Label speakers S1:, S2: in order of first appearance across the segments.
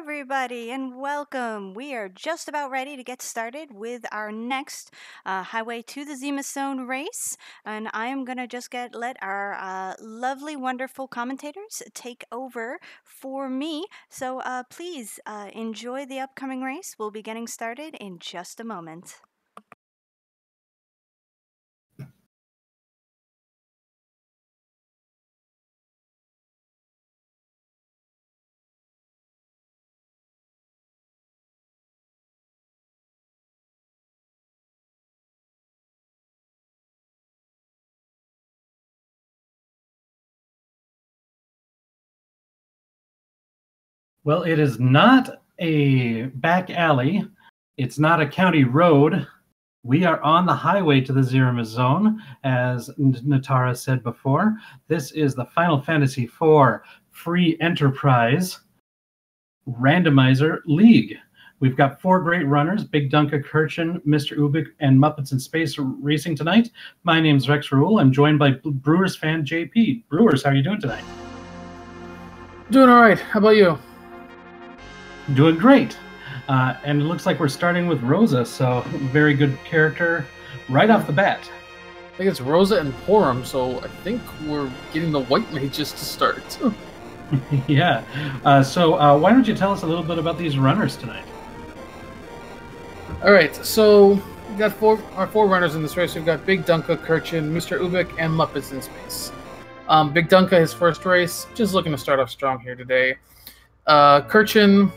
S1: everybody, and welcome. We are just about ready to get started with our next Highway to the Zemus-Zone race, and I am gonna just let our lovely, wonderful commentators take over for me. So please enjoy the upcoming race. We'll be getting started in just a moment.
S2: Well, it is not a back alley. It's not a county road. We are on the highway to the Zemus-Zone, as Natara said before. This is the Final Fantasy IV Free Enterprise Randomizer League. We've got four great runners, Bigdunka, Kirchin, MrUbiq, and Muppetsinspace racing tonight. My name's Rexxraul. I'm joined by BrewersFanJP. Brewers, how are you doing tonight?
S3: Doing all right. How about you?
S2: Doing great. And it looks like we're starting with Rosa, so very good character right off the bat.
S3: I think it's Rosa and Porum, so I think we're getting the white mages to start.
S2: Yeah. So why don't you tell us a little bit about these runners tonight?
S3: All right, so we got our four runners in this race. We've got Bigdunka, Kirchin, Mr. and Muppetsinspace. Bigdunka, his first race, just looking to start off strong here today. Kirchin,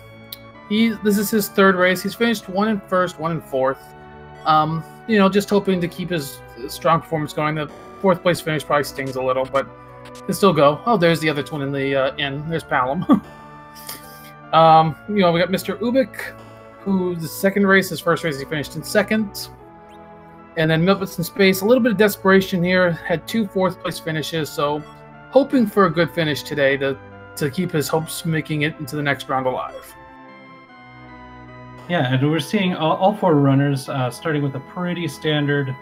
S3: this is his third race. He's finished 1 in first, 1 in fourth. Just hoping to keep his strong performance going. The fourth place finish probably stings a little, but can still go. Oh, there's the other twin in the inn. There's Palom. We got MrUbiq, who the second race, his first race, he finished in second. And then Muppetsinspace, a little bit of desperation here, had 2 fourth place finishes, so hoping for a good finish today to keep his hopes making it into the next round alive.
S2: Yeah, and we're seeing all four runners starting with a pretty standard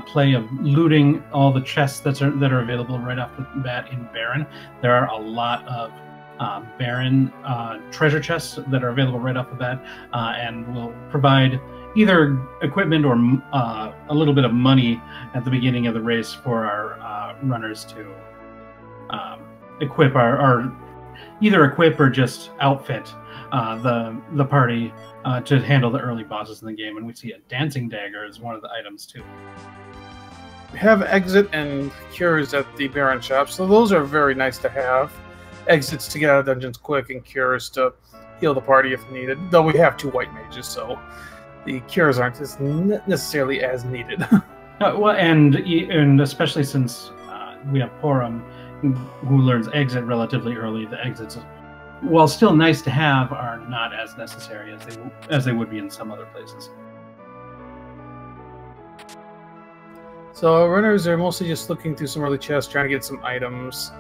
S2: play of looting all the chests that are available right off the bat in Baron. There are a lot of Baron treasure chests that are available right off the bat, and will provide either equipment or a little bit of money at the beginning of the race for our runners to equip either equip or just outfit the party to handle the early bosses in the game. And we see a dancing dagger as one of the items too.
S3: We have exit and cures at the Baron shop, so those are very nice to have. Exits to get out of dungeons quick, and cures to heal the party if needed. Though we have 2 white mages, so the cures aren't necessarily as needed.
S2: Well, and especially since we have Porum, who learns exit relatively early, the exits, while still nice to have, are not as necessary as they would be in some other places.
S3: So our runners are mostly just looking through some early chests, trying to get some items.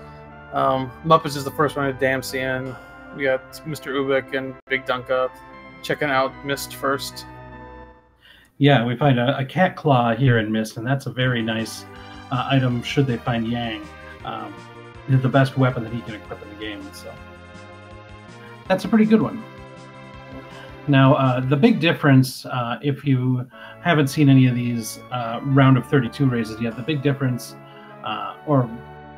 S3: Muppets is the first one to dance in. We got MrUbiq and Bigdunka checking out Mist first.
S2: Yeah, we find a cat claw here in Mist, and that's a very nice item should they find Yang. The best weapon that he can equip in the game, so that's a pretty good one. Now, the big difference, if you haven't seen any of these round of 32 races yet, the big difference, or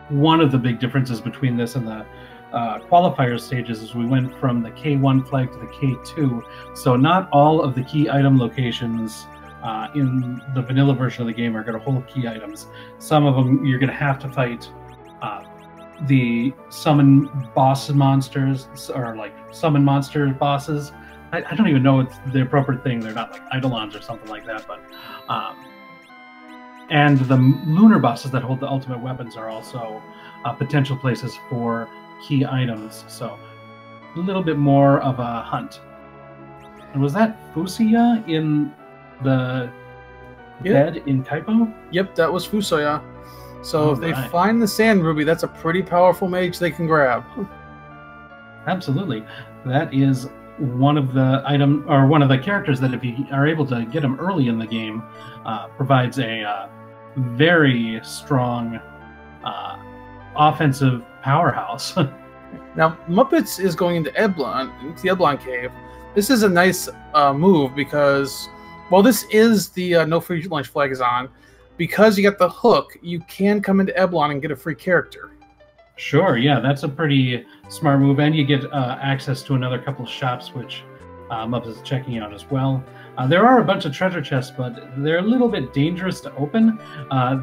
S2: one of the big differences between this and the qualifier stages is we went from the K1 flag to the K2. So not all of the key item locations in the vanilla version of the game are going to hold key items. Some of them you're going to have to fight the summon boss monsters, or like summon monster bosses. I don't even know it's the appropriate thing. They're not like Eidolons or something like that, but and the lunar bosses that hold the ultimate weapons are also potential places for key items. So a little bit more of a hunt. And was that Fusia in the bed in Kaipo?
S3: Yep, that was Fusoya. So if they find the Sand Ruby, that's a pretty powerful mage they can grab.
S2: Absolutely. That is one of the characters that if you are able to get them early in the game, provides a very strong offensive powerhouse.
S3: Now, Muppets is going into the Eblon Cave. This is a nice move because, while this is the no free lunch flag is on, because you got the hook, you can come into Eblon and get a free character.
S2: Sure, yeah, that's a pretty smart move, and you get access to another couple of shops, which Muppets is checking out as well. There are a bunch of treasure chests, but they're a little bit dangerous to open.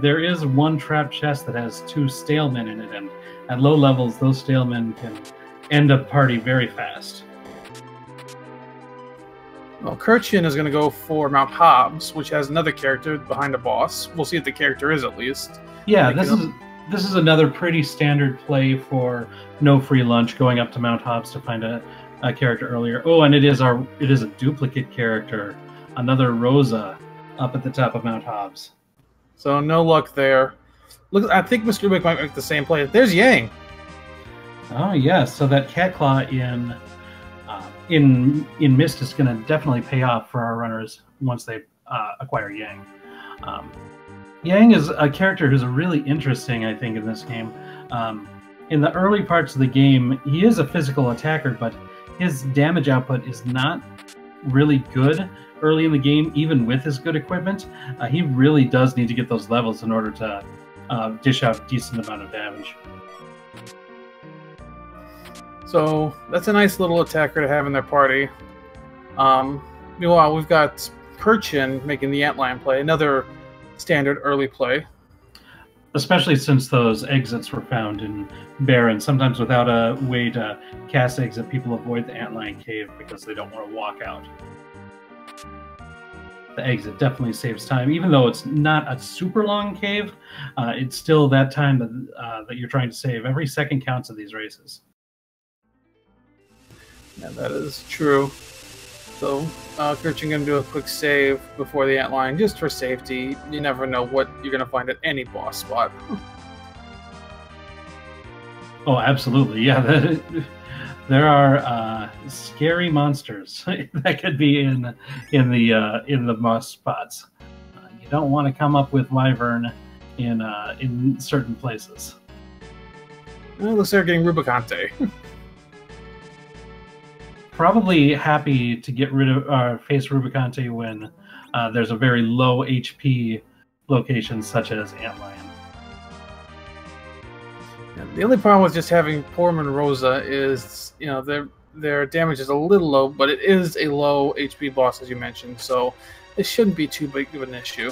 S2: There is one trap chest that has 2 stalemen in it, and at low levels, those stalemen can end a party very fast.
S3: Well, Kirchin is going to go for Mount Hobbs, which has another character behind a boss. We'll see what the character is, at least.
S2: Yeah, this is another pretty standard play for no free lunch, going up to Mount Hobbs to find a character earlier. Oh, and it is a duplicate character, another Rosa, up at the top of Mount Hobbs.
S3: So no luck there. Look, I think MrUbiq might make the same play. There's Yang.
S2: Oh yes, so that cat claw in Mist is going to definitely pay off for our runners once they acquire Yang. Yang is a character who's really interesting, I think, in this game. In the early parts of the game, he is a physical attacker, but his damage output is not really good early in the game, even with his good equipment. He really does need to get those levels in order to dish out a decent amount of damage.
S3: So that's a nice little attacker to have in their party. Meanwhile, we've got Kirchin making the Antlion play, another standard early play.
S2: Especially since those exits were found in Baron. Sometimes without a way to cast exit, people avoid the Antlion Cave because they don't want to walk out. The exit definitely saves time, even though it's not a super long cave. It's still that time that you're trying to save. Every second counts in these races.
S3: Yeah, that is true. So, Kirchin going to do a quick save before the Antlion, just for safety. You never know what you're going to find at any boss spot.
S2: Oh, absolutely. Yeah, there are scary monsters that could be in the boss spots. You don't want to come up with Wyvern in certain places.
S3: It looks like they're getting Rubicante.
S2: Probably happy to get rid of face Rubicante when there's a very low HP location such as Antlion.
S3: And the only problem with just having Porman Rosa is, you know, their damage is a little low, but it is a low HP boss, as you mentioned, so it shouldn't be too big of an issue.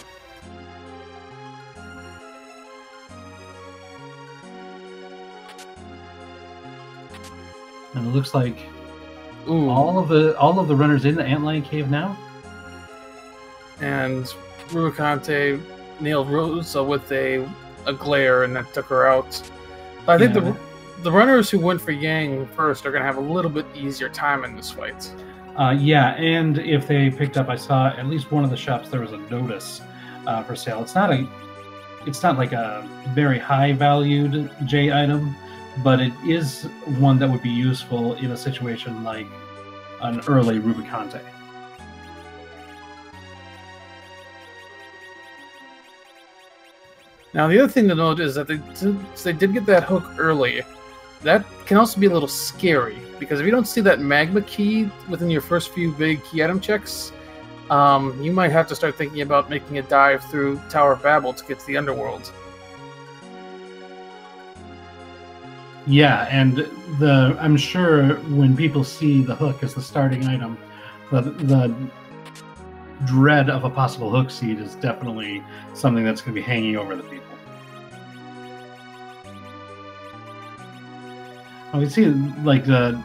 S2: And it looks like
S3: Ooh.
S2: all of the runners in the Antlion Cave now.
S3: And Rubicante nailed Rosa with a glare, and that took her out. I think the runners who went for Yang first are going to have a little bit easier time in this fight.
S2: Yeah, and if they picked up, I saw at least one of the shops there was a notice for sale. It's not like a very high valued J item, but it is one that would be useful in a situation like an early Rubicante.
S3: Now, the other thing to note is that since they did get that hook early, that can also be a little scary, because if you don't see that magma key within your first few big key item checks, you might have to start thinking about making a dive through Tower of Babel to get to the underworld.
S2: Yeah, and I'm sure when people see the hook as the starting item, the dread of a possible hook seed is definitely something that's going to be hanging over the people. We see like the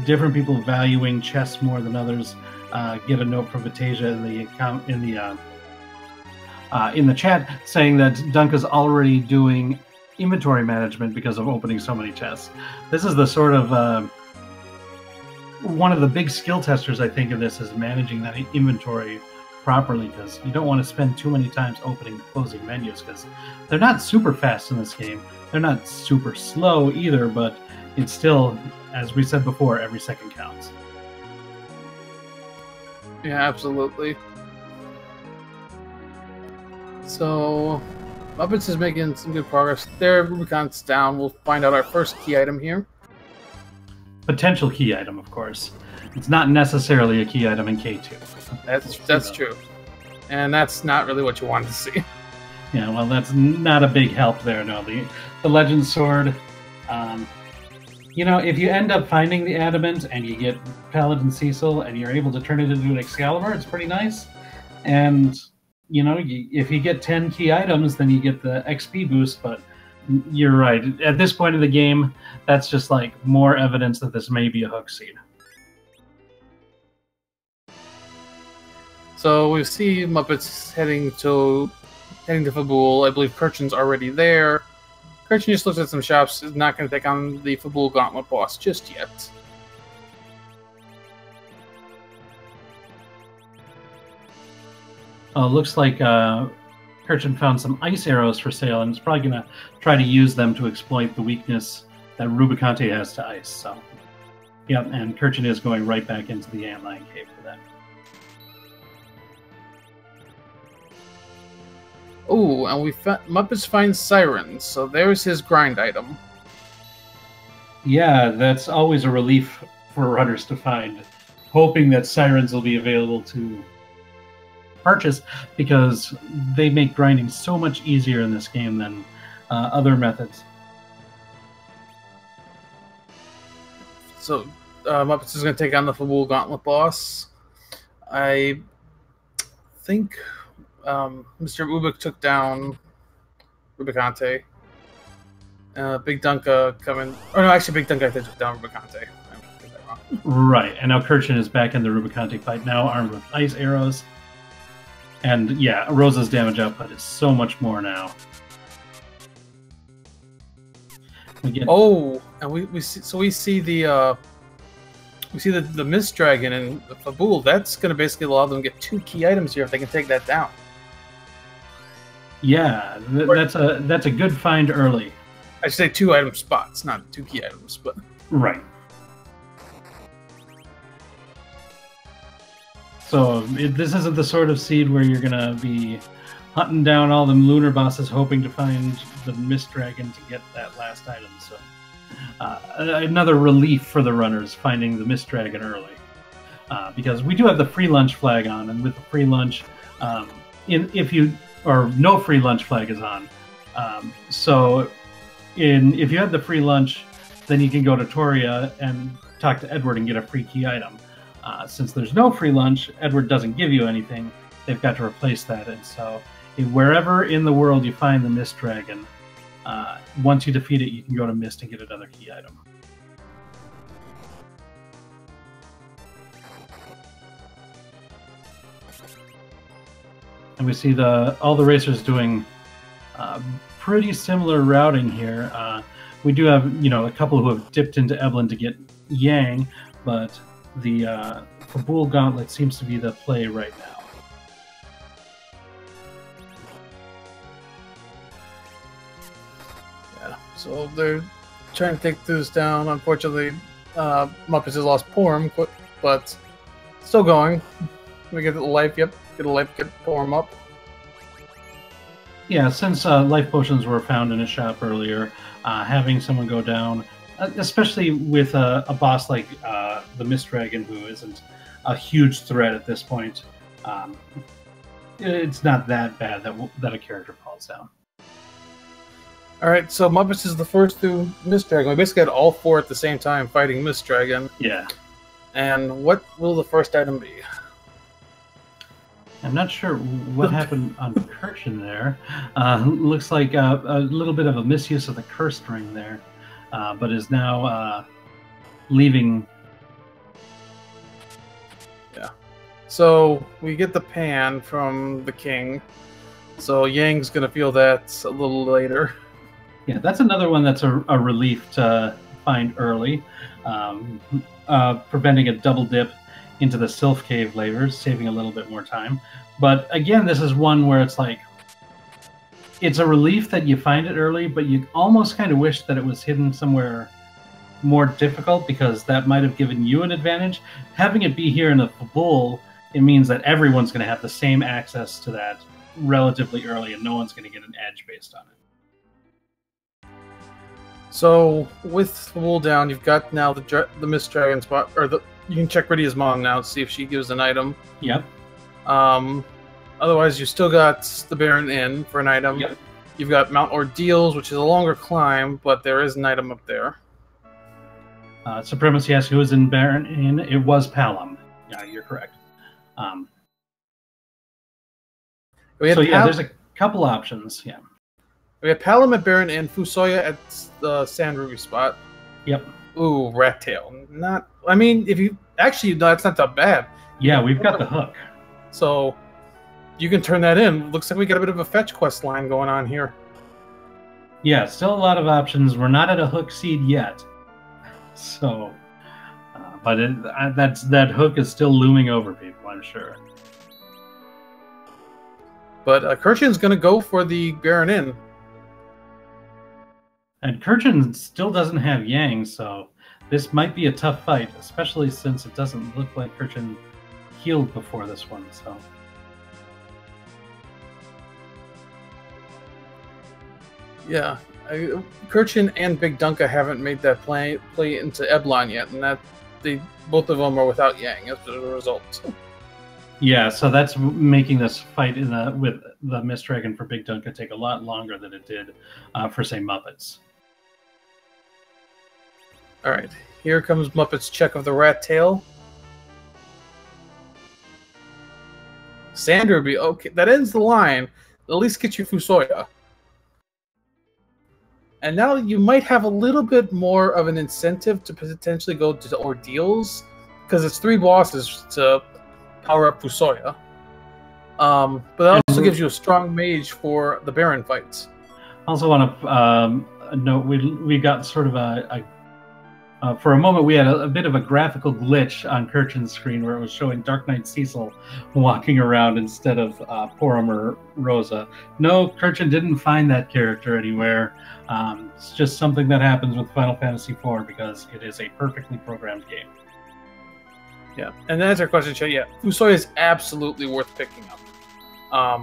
S2: different people valuing chests more than others. Get a note from Vitasia in the chat saying that Dunka's already doing inventory management because of opening so many chests. This is the sort of one of the big skill testers, I think, of this is managing that inventory properly, because you don't want to spend too many times opening and closing menus, because they're not super fast in this game. They're not super slow either, but it's still, as we said before, every second counts.
S3: Yeah, absolutely. So, Muppets is making some good progress. There, Rubicon's down. We'll find out our first key item here.
S2: Potential key item, of course. It's not necessarily a key item in K2.
S3: That's true. And that's not really what you wanted to see.
S2: Yeah, well, that's not a big help there, no. The Legend Sword, you know, if you end up finding the Adamant and you get Paladin Cecil and you're able to turn it into an Excalibur, it's pretty nice. And, you know, if you get 10 key items, then you get the XP boost, but you're right. At this point of the game, that's just like more evidence that this may be a hook seed.
S3: So we see Muppets heading to Fabul. I believe Kirchin's already there. Kirchin just looks at some shops. Is not going to take on the Fabul Gauntlet boss just yet.
S2: Looks like Kirchin found some ice arrows for sale and is probably going to try to use them to exploit the weakness that Rubicante has to ice. So, yep, and Kirchin is going right back into the Antlion Cave for that.
S3: Oh, and Muppets find Sirens, so there's his grind item.
S2: Yeah, that's always a relief for runners to find, hoping that Sirens will be available to purchase, because they make grinding so much easier in this game than other methods.
S3: So, Muppets is going to take on the Fabul Gauntlet boss. I think MrUbiq took down Rubicante. Bigdunka coming... Oh, no, actually, Bigdunka took down Rubicante. I got that wrong.
S2: Right, and now Kirchin is back in the Rubicante fight, now armed with ice arrows. And, yeah, Rosa's damage output is so much more now.
S3: Oh, and we see the Mist Dragon and Fabul. That's going to basically allow them to get 2 key items here if they can take that down.
S2: Yeah, that's a good find early.
S3: I should say 2 item spots, not 2 key items, but
S2: right. So this isn't the sort of seed where you're gonna be hunting down all the lunar bosses hoping to find the Mist Dragon to get that last item. So another relief for the runners finding the Mist Dragon early, because we do have the free lunch flag on, and with the free lunch, if no free lunch flag is on. If you have the free lunch, then you can go to Toria and talk to Edward and get a free key item. Since there's no free lunch, Edward doesn't give you anything. They've got to replace that, and so wherever in the world you find the Mist Dragon, once you defeat it, you can go to Mist and get another key item. And we see all the racers doing pretty similar routing here. We do have a couple who have dipped into Eblin to get Yang, but the Fabul Gauntlet seems to be the play right now.
S3: Yeah, so they're trying to take this down. Unfortunately, Muppets has lost Porum, but still going. We get a life, get Porum up.
S2: Yeah, since life potions were found in a shop earlier, having someone go down, especially with a boss like the Mist Dragon, who isn't a huge threat at this point, it's not that bad that a character falls down.
S3: Alright, so Muppets is the first to Mist Dragon. We basically had all 4 at the same time fighting Mist Dragon.
S2: Yeah.
S3: And what will the first item be?
S2: I'm not sure what happened on Kirchin there. Looks like a little bit of a misuse of the curse ring there, but is now leaving.
S3: Yeah. So we get the pan from the king. So Yang's going to feel that a little later.
S2: Yeah, that's another one that's a relief to find early, preventing a double dip into the Sylph Cave later, saving a little bit more time. But again, this is one where it's like, it's a relief that you find it early, but you almost kind of wish that it was hidden somewhere more difficult, because that might have given you an advantage. Having it be here in a Fabul, it means that everyone's going to have the same access to that relatively early, and no one's going to get an edge based on it.
S3: So with the wool down, you've got now the Mist Dragon spot, or you can check Rydia's mom now to see if she gives an item.
S2: Yep.
S3: Otherwise, you still got the Baron Inn for an item.
S2: Yep.
S3: You've got Mount Ordeals, which is a longer climb, but there is an item up there.
S2: Supremacy asks who was in Baron Inn. It was Palom. Yeah, you're correct. There's a couple options. Yeah.
S3: We have Palom at Baron Inn, Fusoya at the Sand Ruby spot.
S2: Yep.
S3: Ooh, Rat Tail. Not. I mean, if you actually, no, that's not that bad.
S2: Yeah, we've got the hook.
S3: So you can turn that in. Looks like we got a bit of a fetch quest line going on here.
S2: Yeah, still a lot of options. We're not at a hook seed yet. So, but that hook is still looming over people, I'm sure.
S3: But Kirchin's going to go for the Baron Inn.
S2: And Kirchin still doesn't have Yang, so this might be a tough fight, especially since it doesn't look like Kirchin healed before this one. So,
S3: yeah, Kirchin and Bigdunka haven't made that play into Eblon yet, and both of them are without Yang as a result.
S2: Yeah, so that's making this fight with the Mist Dragon for Bigdunka take a lot longer than it did for, say, Muppets.
S3: All right, here comes Muppet's check of the Rat Tail. Sand Ruby, okay, that ends the line. At least get you Fusoya. And now you might have a little bit more of an incentive to potentially go to Ordeals, because it's 3 bosses to power up Fusoya. But that also gives you a strong mage for the Baron fights.
S2: I also want to note we got sort of for a moment we had a bit of a graphical glitch on Kirchin's screen where it was showing Dark Knight Cecil walking around instead of Porum or Rosa. No, Kirchin didn't find that character anywhere. It's just something that happens with Final Fantasy IV because it is a perfectly programmed game.
S3: Yeah, and to answer your question, Chet, yeah, Fusoya is absolutely worth picking up.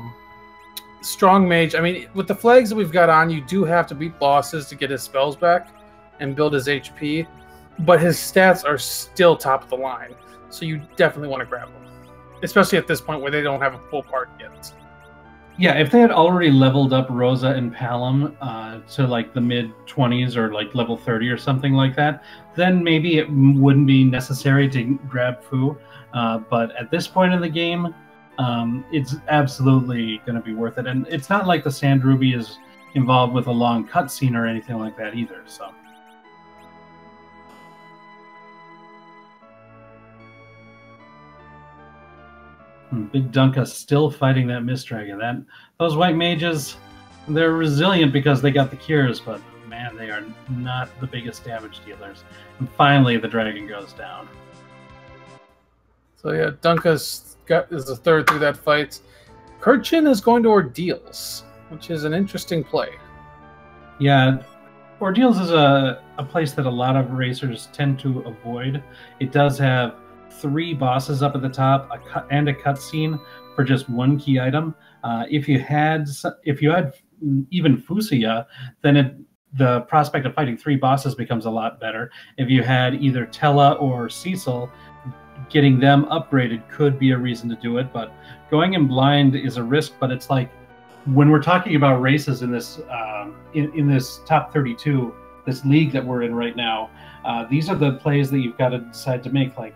S3: Strong mage, I mean, with the flags that we've got on, you do have to beat bosses to get his spells back and build his HP, but his stats are still top of the line, so you definitely want to grab them, especially at this point where they don't have a full part yet.
S2: Yeah, if they had already leveled up Rosa and Palom to like the mid-20s or like level 30 or something like that, then maybe it wouldn't be necessary to grab Fu. But at this point in the game, it's absolutely going to be worth it. And it's not like the Sand Ruby is involved with a long cutscene or anything like that either. So. Bigdunka still fighting that Mist Dragon. Those white mages, they're resilient because they got the cures, but man, they are not the biggest damage dealers. And finally, the dragon goes down.
S3: So yeah, Dunka's is the third through that fight. Kirchin is going to Ordeals, which is an interesting play.
S2: Yeah, Ordeals is a place that a lot of racers tend to avoid. It does have 3 bosses up at the top, and a cutscene for just 1 key item. If you had even Fusoya, then the prospect of fighting 3 bosses becomes a lot better. If you had either Tella or Cecil, getting them upgraded could be a reason to do it. But going in blind is a risk. But it's like when we're talking about races in this in this top 32, this league that we're in right now, these are the plays that you've got to decide to make. Like,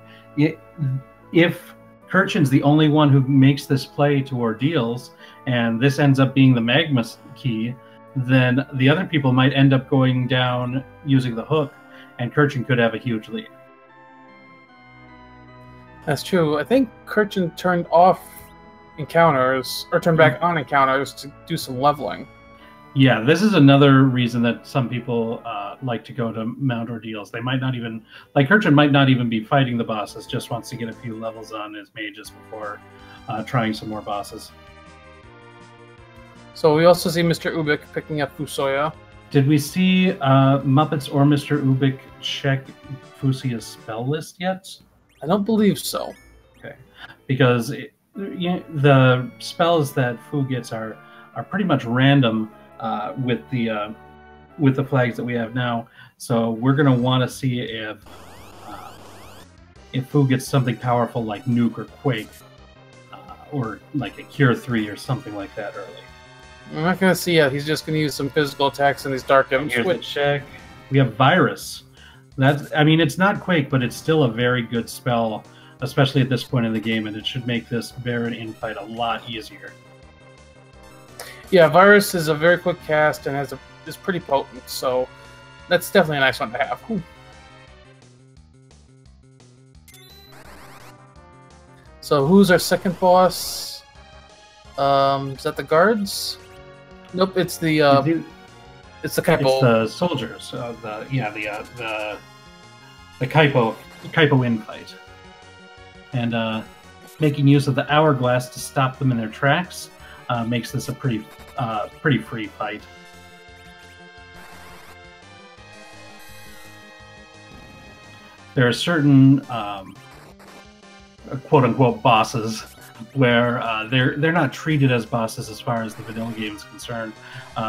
S2: if Kirchin's the only one who makes this play to Ordeals, and this ends up being the Magma key, then the other people might end up going down using the hook, and Kirchin could have a huge lead.
S3: That's true. I think Kirchin turned off encounters, or turned back on encounters to do some leveling.
S2: Yeah, this is another reason that some people like to go to Mount Ordeals. They might not even, like Kirchin might not even be fighting the bosses, just wants to get a few levels on his mages before trying some more bosses.
S3: So we also see MrUbiq picking up Fusoya.
S2: Did we see Muppets or MrUbiq check Fusoya's spell list yet?
S3: I don't believe so.
S2: Okay, because the spells that Fu gets are pretty much random with the flags that we have now. So we're going to want to see if Fu gets something powerful like Nuke or Quake, or like a Cure 3 or something like that early.
S3: I'm not going to see it. He's just going to use some physical attacks in these dark items.
S2: Here's a check. We have Virus. I mean, it's not Quake, but it's still a very good spell, especially at this point in the game, and it should make this Baron infight a lot easier.
S3: Yeah, Virus is a very quick cast and is pretty potent, so that's definitely a nice one to have. Whew. So who's our second boss? Is that the guards? Nope, it's the Kaipo.
S2: It's the soldiers. The Kaipo infight, and making use of the hourglass to stop them in their tracks makes this a pretty free fight. There are certain quote-unquote bosses where they're not treated as bosses as far as the vanilla game is concerned,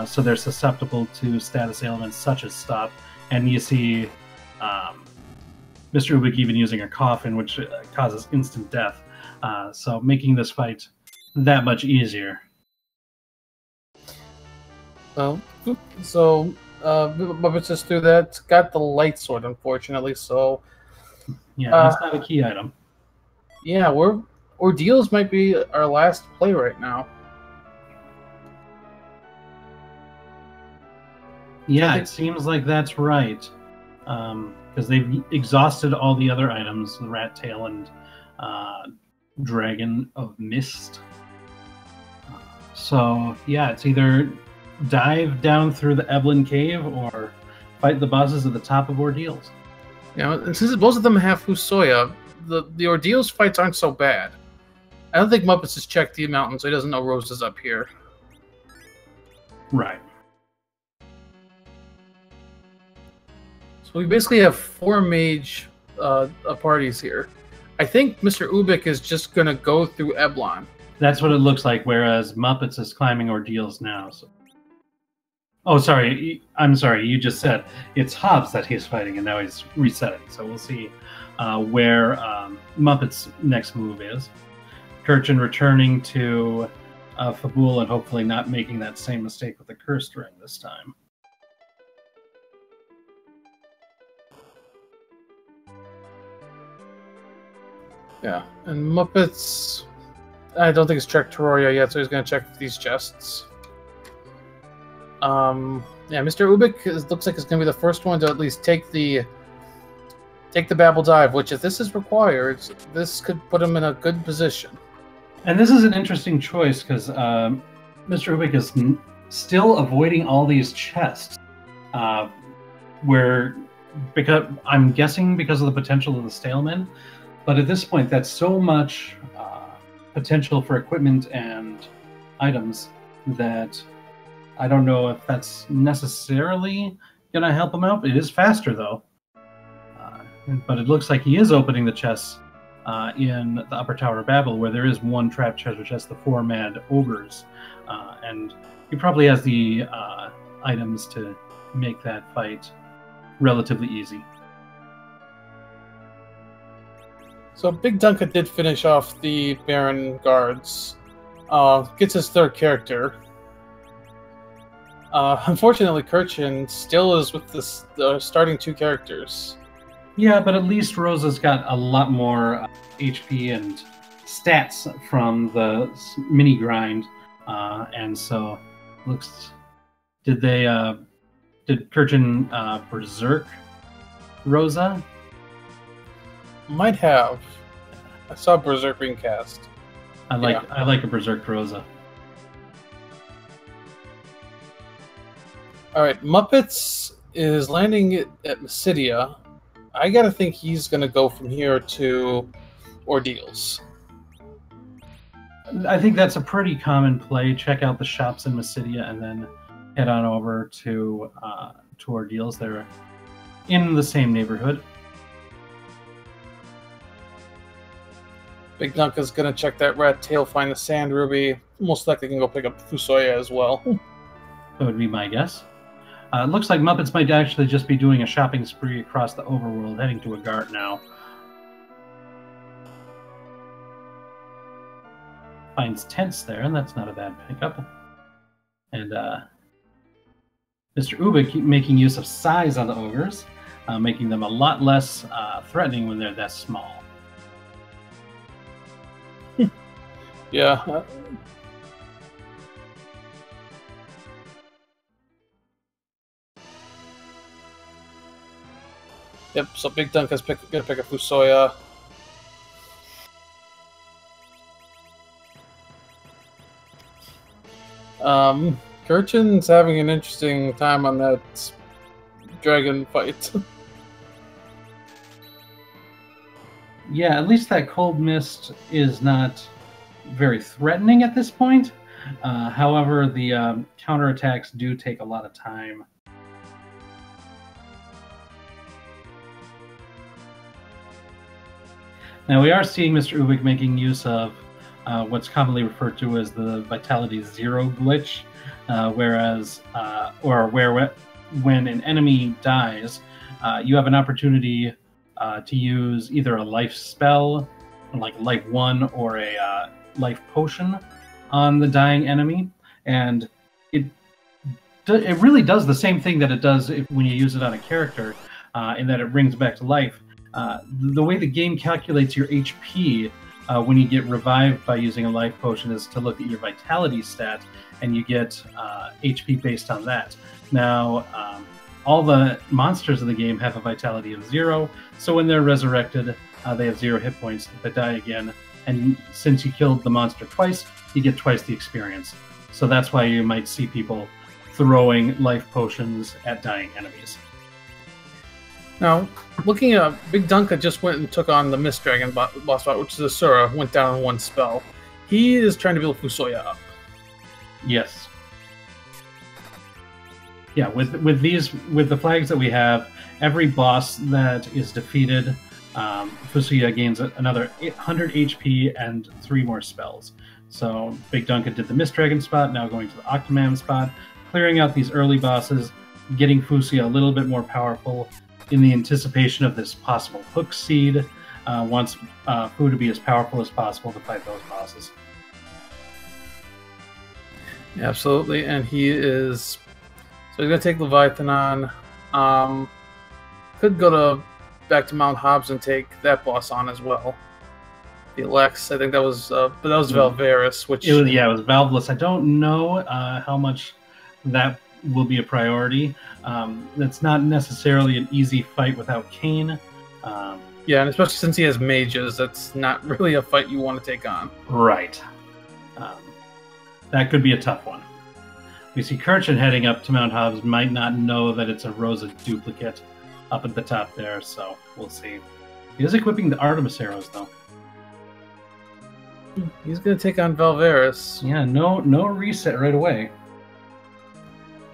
S2: so they're susceptible to status ailments such as stop, and you see MrUbiq even using a coffin, which causes instant death, so making this fight that much easier.
S3: So Muppets just through that. Got the light sword, unfortunately, so
S2: yeah, that's not a key item.
S3: Yeah, Ordeals might be our last play right now.
S2: Yeah, it seems like that's right. Because they've exhausted all the other items, the Rat Tail and Dragon of Mist. So, yeah, it's either dive down through the Eblin Cave or fight the bosses at the top of Ordeals.
S3: Yeah, and since both of them have Fusoya, the Ordeals fights aren't so bad. I don't think Muppets has checked the mountain, so he doesn't know Rose is up here.
S2: Right.
S3: So we basically have 4 mage parties here. I think MrUbiq is just going to go through Eblon.
S2: That's what it looks like, whereas Muppets is climbing Ordeals now. So. Oh, sorry. I'm sorry. You just said it's Hobbs that he's fighting, and now he's resetting. So we'll see where Muppet's next move is. Kirchin returning to Fabul and hopefully not making that same mistake with the Cursed Ring this time.
S3: Yeah, and Muppets, I don't think he's checked Terraria yet, so he's going to check these chests. Yeah, MrUbiq looks like it's going to be the first one to at least take the Babble Dive, which if this is required, this could put him in a good position.
S2: And this is an interesting choice because MrUbiq is still avoiding all these chests, because I'm guessing because of the potential of the Stalemen. But at this point, that's so much potential for equipment and items that I don't know if that's necessarily going to help him out. It is faster, though. But it looks like he is opening the chests in the Upper Tower of Babel, where there is one trap treasure chest, the 4 mad ogres. And he probably has the items to make that fight relatively easy.
S3: So Bigdunka did finish off the Baron guards. Gets his 3rd character. Unfortunately, Kirchin still is with the starting 2 characters.
S2: Yeah, but at least Rosa's got a lot more HP and stats from the mini grind, and so looks. Did Kirchin berserk Rosa?
S3: Might have. I saw Berserk being cast.
S2: I like a berserk Rosa.
S3: All right, Muppets is landing at Mysidia. I gotta think he's gonna go from here to Ordeals.
S2: I think that's a pretty common play. Check out the shops in Mysidia and then head on over to Ordeals. They're in the same neighborhood.
S3: Bigdunka's gonna check that rat tail, find the sand ruby. Most likely can go pick up Fusoya as well.
S2: That would be my guess. It looks like Muppets might actually just be doing a shopping spree across the overworld, heading to a Gart now. Finds tents there, and that's not a bad pickup. And MrUbiq making use of size on the ogres, making them a lot less threatening when they're that small.
S3: Yeah. Yep, so Bigdunka's gonna pick up Fusoya. Kirchin's having an interesting time on that dragon fight.
S2: Yeah, at least that cold mist is not very threatening at this point. However, the counterattacks do take a lot of time. Now we are seeing MrUbiq making use of what's commonly referred to as the Vitality Zero glitch, when an enemy dies, you have an opportunity to use either a life spell, like Life 1, or a life potion on the dying enemy, and it really does the same thing that it does when you use it on a character, in that it brings back to life. The way the game calculates your HP when you get revived by using a life potion is to look at your vitality stat, and you get HP based on that. Now, all the monsters in the game have a vitality of 0, so when they're resurrected, they have 0 hit points. If they die again, and since you killed the monster twice, you get twice the experience. So that's why you might see people throwing life potions at dying enemies.
S3: Now, looking at Bigdunka just went and took on the Mist Dragon boss fight, which is Asura, went down in one spell. He is trying to build Fusoya up.
S2: Yes. Yeah, with the flags that we have, every boss that is defeated, Fusoya gains another 800 HP and 3 more spells. So Bigdunka did the Mist Dragon spot, now going to the Octoman spot, clearing out these early bosses, getting Fusoya a little bit more powerful in the anticipation of this possible hook seed. Wants Fu to be as powerful as possible to fight those bosses.
S3: Yeah, absolutely, and he is... So he's going to take Leviathan on. Could go back to Mount Hobbs and take that boss on as well. The Lex, I think that was... but that was Valveris, which...
S2: It was Valveless. I don't know how much that will be a priority. That's not necessarily an easy fight without Kane.
S3: Yeah, and especially since he has mages, that's not really a fight you want to take on.
S2: Right. That could be a tough one. We see Kirchin heading up to Mount Hobbs, might not know that it's a Rosa duplicate up at the top there, so we'll see. He is equipping the Artemis arrows, though.
S3: He's going to take on Valveris.
S2: Yeah, no reset right away.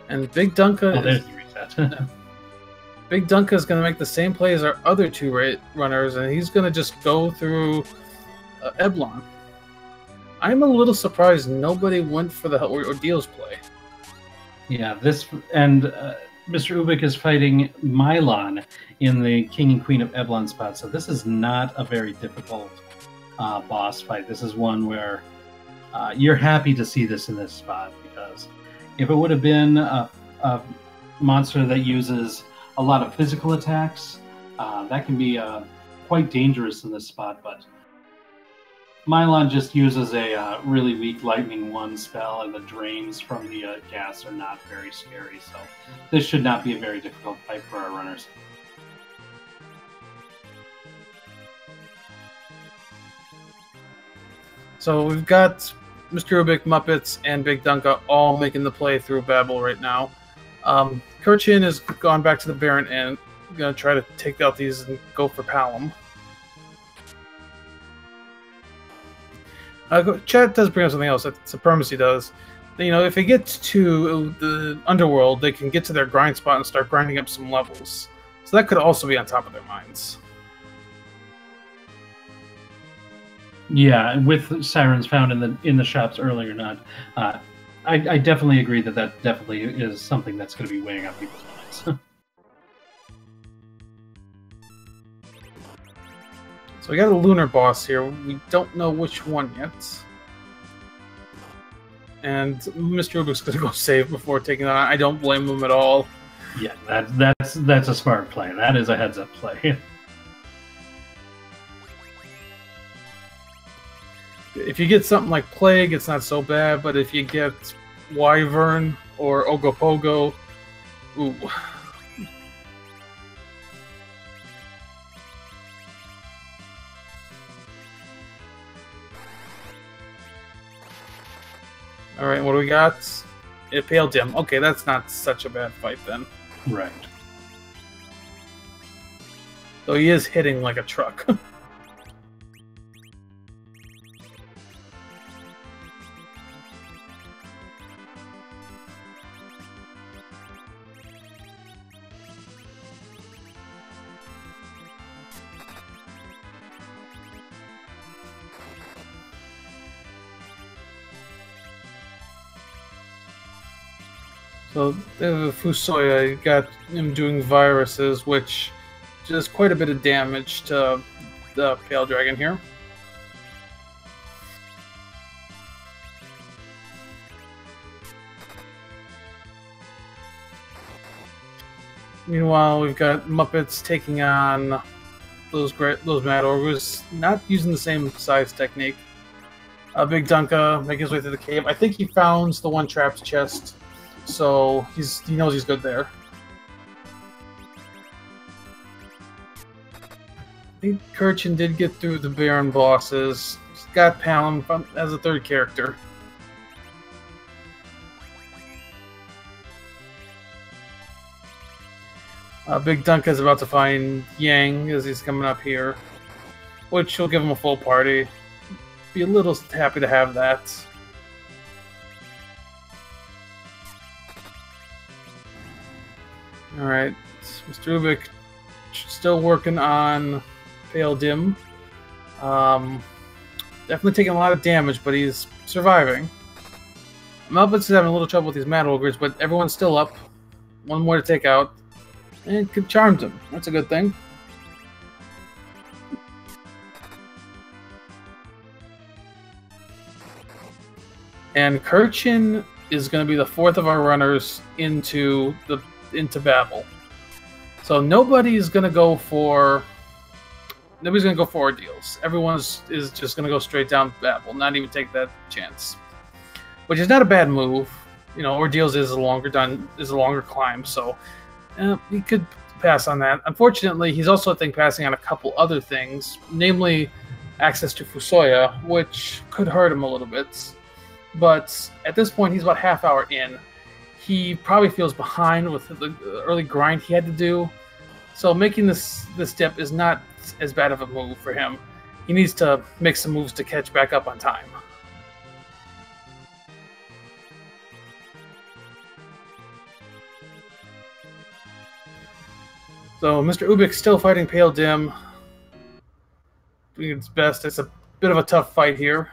S3: And Bigdunka...
S2: Oh, there's the reset.
S3: Bigdunka is going to make the same play as our other two runners, and he's going to just go through Eblon. I'm a little surprised nobody went for the Ordeals play.
S2: Yeah, and MrUbiq is fighting Mylon in the King and Queen of Eblon spot, so this is not a very difficult boss fight. This is one where you're happy to see this in this spot, because if it would have been a monster that uses a lot of physical attacks, that can be quite dangerous in this spot, but Mylon just uses a really weak Lightning 1 spell, and the drains from the gas are not very scary, so this should not be a very difficult fight for our runners.
S3: So we've got MrUbiq, Muppets, and Bigdunka all making the play through Babel right now. Kirchin has gone back to the Baron and going to try to take out these and go for Palom. Chat does bring up something else that Supremacy does. You know, if they get to the Underworld, they can get to their grind spot and start grinding up some levels. So that could also be on top of their minds.
S2: Yeah, with sirens found in the shops early or not, I definitely agree that definitely is something that's going to be weighing on people's minds.
S3: So we got a lunar boss here. We don't know which one yet. And MrUbiq's going to go save before taking that on. I don't blame him at all.
S2: Yeah, that's a smart play. That is a heads-up play.
S3: If you get something like Plague, it's not so bad, but if you get Wyvern or Ogopogo, ooh. Alright, what do we got? Pale Dim. Okay, that's not such a bad fight then.
S2: Right.
S3: Though he is hitting like a truck. So, Fusoya, you got him doing viruses, which does quite a bit of damage to the Pale Dragon here. Meanwhile, we've got Muppets taking on those Mad Ogres, not using the same size technique. Bigdunka making his way through the cave. I think he found the one trapped chest. So he knows he's good there. I think Kirchin did get through the Baron bosses. He's got Palom as a third character. Bigdunka is about to find Yang as he's coming up here, which will give him a full party. Be a little happy to have that. Alright, MrUbiq still working on Pale Dim. Definitely taking a lot of damage, but he's surviving. Muppets is having a little trouble with these Mad Ogres, but everyone's still up. One more to take out. And charmed him. That's a good thing. And Kirchin is going to be the fourth of our runners into battle. So nobody's gonna go for ordeals. Everyone is just gonna go straight down Babel, not even take that chance. Which is not a bad move. You know, ordeals is a longer climb, so he could pass on that. Unfortunately, he's also, I think, passing on a couple other things, namely access to Fusoya, which could hurt him a little bit. But at this point, he's about half hour in. He probably feels behind with the early grind he had to do. So making this step is not as bad of a move for him. He needs to make some moves to catch back up on time. So MrUbiq still fighting Pale Dim. Doing its best. It's a bit of a tough fight here.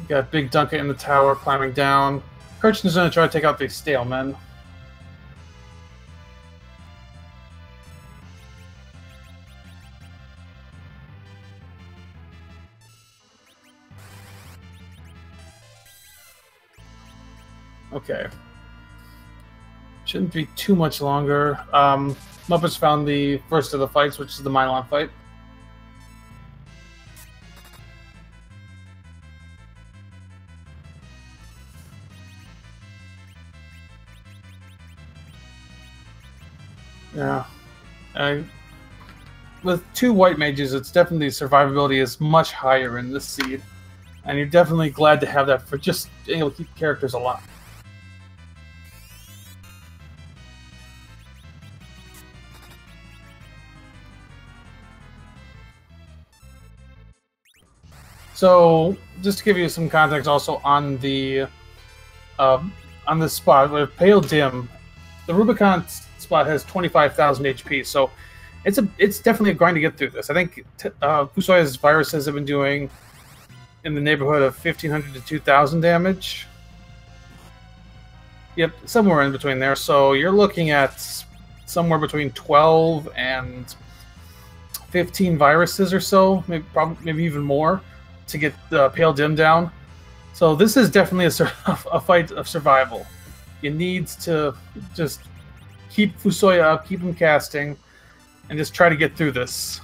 S3: Got Bigdunka in the tower climbing down. Kirchin is going to try to take out these stale men. Okay. Shouldn't be too much longer. Muppets found the first of the fights, which is the Mylon fight. Yeah. With two white mages, it's definitely survivability is much higher in this seed. And you're definitely glad to have that for just being able to keep characters alive. So, just to give you some context also on the on this spot where Pale Dim, the Rubicon spot has 25,000 HP, so it's definitely a grind to get through this. I think Fusoya's viruses have been doing in the neighborhood of 1,500 to 2,000 damage. Yep, somewhere in between there. So you're looking at somewhere between 12 and 15 viruses or so, maybe even more, to get the Pale Dim down. So this is definitely a fight of survival. You need to just keep Fusoya up, keep him casting, and just try to get through this.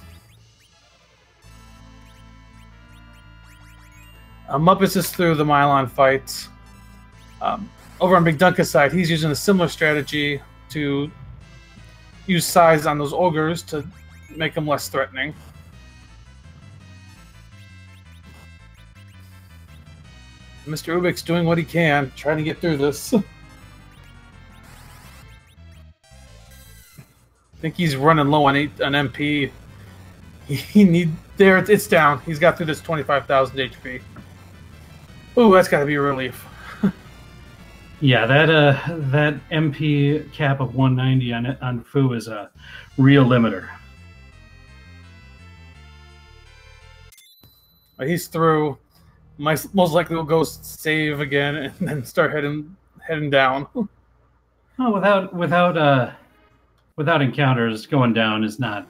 S3: Muppets is through the Mylon fight. Over on Bigdunka's side, he's using a similar strategy to use size on those ogres to make them less threatening. MrUbiq's doing what he can, trying to get through this. I think he's running low on MP. It's down. He's got through this 25,000 HP. Ooh, that's got to be a relief.
S2: Yeah, that MP cap of 190 on Fu is a real limiter.
S3: He's through. Most likely will go save again and then start heading down.
S2: Oh, without encounters, going down is not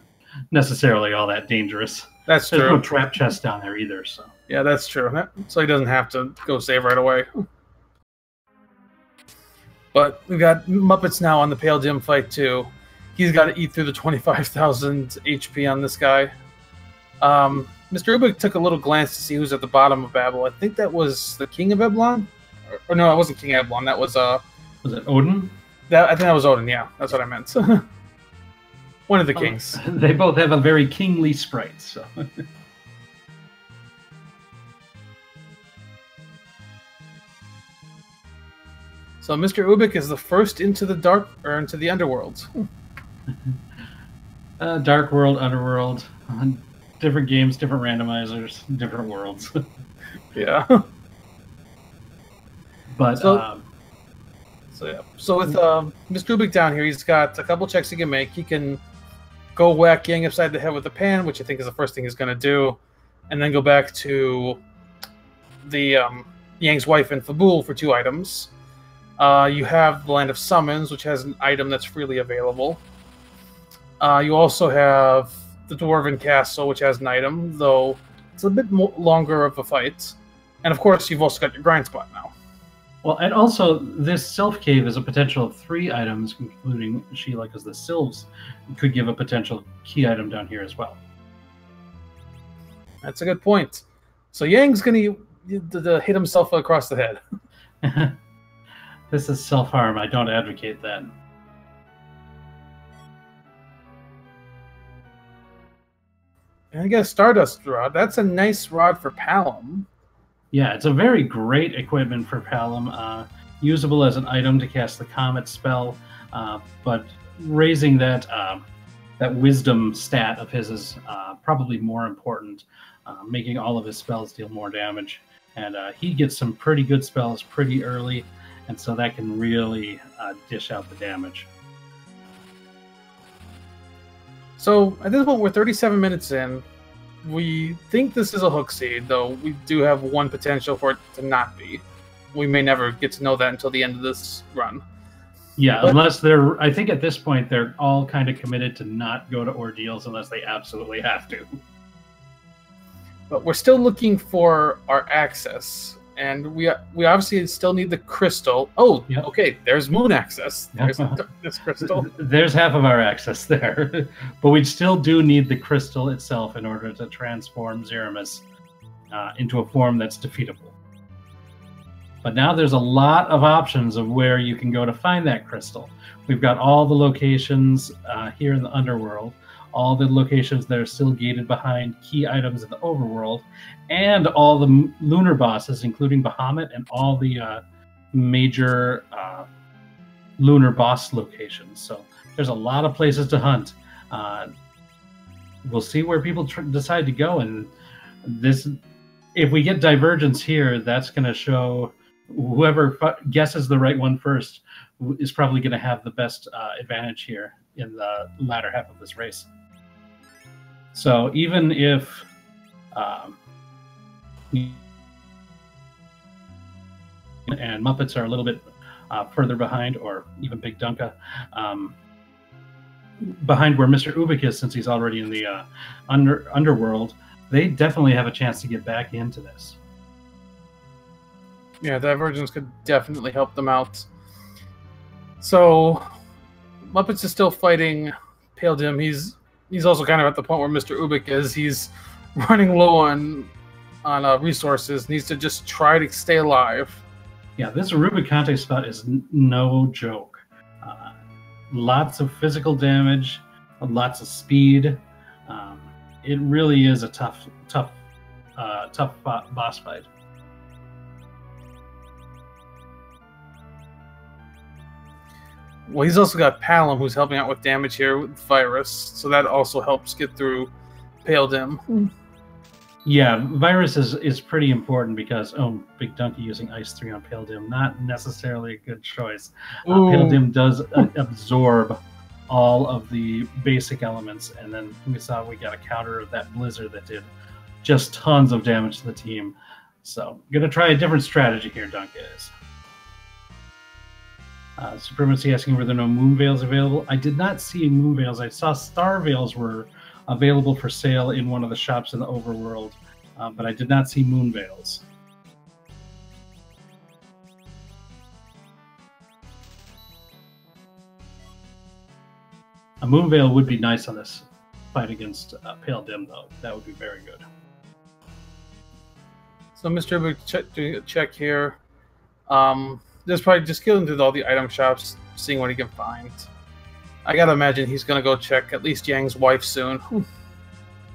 S2: necessarily all that dangerous.
S3: That's true.
S2: There's no trap chest down there either, so.
S3: Yeah, that's true. So he doesn't have to go save right away. But we've got Muppets now on the Pale Dim fight too. He's got to eat through the 25,000 HP on this guy. MrUbiq took a little glance to see who's at the bottom of Babel. I think that was the King of Eblon? Or no, it wasn't King of Eblon. That was...
S2: Was it Odin?
S3: I think that was Odin, yeah. That's what I meant. One of the kings.
S2: They both have a very kingly sprite, so...
S3: So MrUbiq is the first into the underworld.
S2: Dark world, underworld, different games, different randomizers, different worlds.
S3: Yeah.
S2: But
S3: so with MrUbiq down here, he's got a couple checks he can make. He can go whack Yang upside the head with a pan, which I think is the first thing he's going to do, and then go back to the Yang's wife and Fabul for 2 items. You have the Land of Summons, which has an item that's freely available. You also have the Dwarven Castle, which has an item, though it's a bit longer of a fight. And of course, you've also got your grind spot now.
S2: Well, and also, this Sylph Cave is a potential of 3 items, including Sheila, because the Sylphs could give a potential key item down here as well.
S3: That's a good point. So Yang's going to hit himself across the head.
S2: This is self-harm. I don't advocate that.
S3: And I guess Stardust Rod. That's a nice rod for Palom.
S2: Yeah, it's a very great equipment for Palom. Usable as an item to cast the Comet spell, but raising that Wisdom stat of his is probably more important, making all of his spells deal more damage. And he gets some pretty good spells pretty early, and so that can really dish out the damage.
S3: So at this point, we're 37 minutes in. We think this is a hook seed, though we do have one potential for it to not be. We may never get to know that until the end of this run.
S2: Yeah, but unless they're... I think at this point, they're all kind of committed to not go to ordeals unless they absolutely have to.
S3: But we're still looking for our access. And we obviously still need the crystal. Oh, yep. Okay, there's moon access. There's this crystal.
S2: There's half of our access there. But we still do need the crystal itself in order to transform Zemus into a form that's defeatable. But now there's a lot of options of where you can go to find that crystal. We've got all the locations here in the underworld, all the locations that are still gated behind key items in the overworld, and all the lunar bosses, including Bahamut and all the major lunar boss locations. So there's a lot of places to hunt. We'll see where people decide to go, and this, if we get divergence here, that's going to show whoever guesses the right one first is probably going to have the best advantage here in the latter half of this race. So even if and Muppets are a little bit further behind, or even Bigdunka, behind where MrUbiq is, since he's already in the underworld, they definitely have a chance to get back into this.
S3: Yeah, divergence could definitely help them out. So, Muppets is still fighting Pale Dim. He's also kind of at the point where MrUbiq is. He's running low on resources. Needs to just try to stay alive.
S2: Yeah, this Rubicante spot is no joke. Lots of physical damage, lots of speed. It really is a tough boss fight.
S3: Well, he's also got Palom, who's helping out with damage here with Virus, so that also helps get through Pale Dim.
S2: Yeah, Virus is pretty important because, Bigdunka using Ice 3 on Pale Dim, not necessarily a good choice. Pale Dim does absorb all of the basic elements, and then we got a counter of that Blizzard that did just tons of damage to the team. So, I'm going to try a different strategy here, Dunka is. Supremacy asking were there no Moon Veils available. I did not see Moon Veils. I saw Star Veils were available for sale in one of the shops in the overworld, but I did not see Moon Veils. A Moon Veil would be nice on this fight against Pale Dim, though. That would be very good.
S3: So MrUbiq check here. Just probably just going through all the item shops, seeing what he can find. I gotta imagine he's gonna go check at least Yang's wife soon.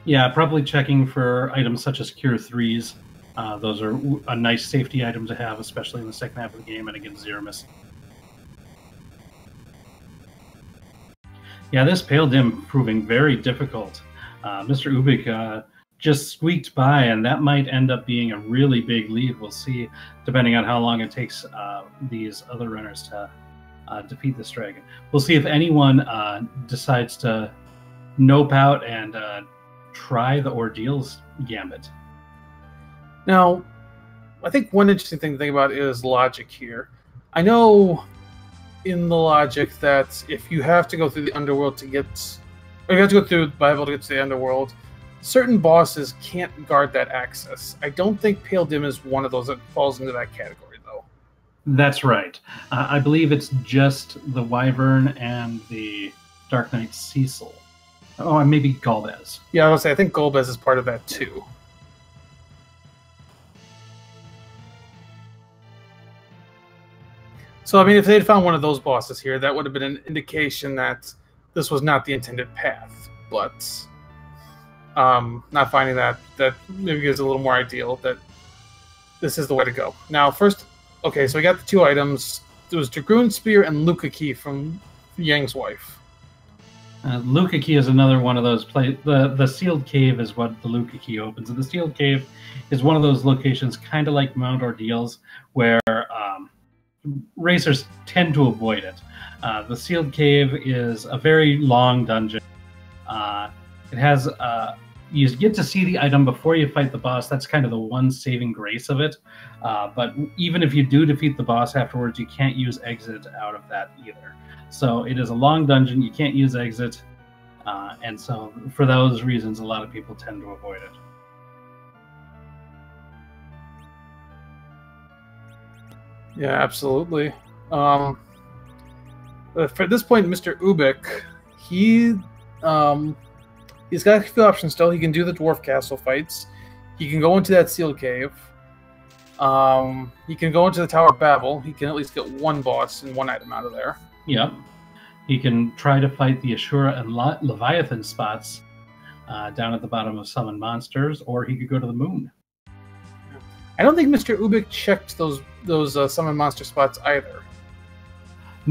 S2: Yeah, probably checking for items such as Cure 3s. Those are a nice safety item to have, especially in the second half of the game and against Zemus. Yeah, this Pale Dim proving very difficult. MrUbiq just squeaked by, and that might end up being a really big lead. We'll see, depending on how long it takes these other runners to defeat this dragon. We'll see if anyone decides to nope out and try the Ordeals gambit.
S3: Now, I think one interesting thing to think about is logic here. I know in the logic that if you have to go through the underworld to get, or you have to go through Bible to get to the underworld, certain bosses can't guard that access. I don't think Pale Dim is one of those that falls into that category, though.
S2: That's right. I believe it's just the Wyvern and the Dark Knight Cecil. Oh, and maybe Golbez.
S3: Yeah, I would say I think Golbez is part of that too. So, I mean, if they'd found one of those bosses here, that would have been an indication that this was not the intended path. But not finding that maybe is a little more ideal, that this is the way to go. Now, first, okay, so we got the two items. There was Dragoon Spear and Luca Key from Yang's wife.
S2: Luca Key is another one of those places. The Sealed Cave is what the Luca Key opens. And the Sealed Cave is one of those locations, kind of like Mount Ordeals, where racers tend to avoid it. The Sealed Cave is a very long dungeon. It has you get to see the item before you fight the boss. That's kind of the one saving grace of it. But even if you do defeat the boss afterwards, you can't use exit out of that either. So it is a long dungeon. You can't use exit. And so for those reasons, a lot of people tend to avoid it.
S3: Yeah, absolutely. For this point, MrUbiq, he's got a few options still. He can do the Dwarf Castle fights. He can go into that Sealed Cave. He can go into the Tower of Babel. He can at least get one boss and one item out of there.
S2: Yep. He can try to fight the Ashura and Leviathan spots down at the bottom of Summon Monsters, or he could go to the moon.
S3: I don't think MrUbiq checked those Summon Monster spots either.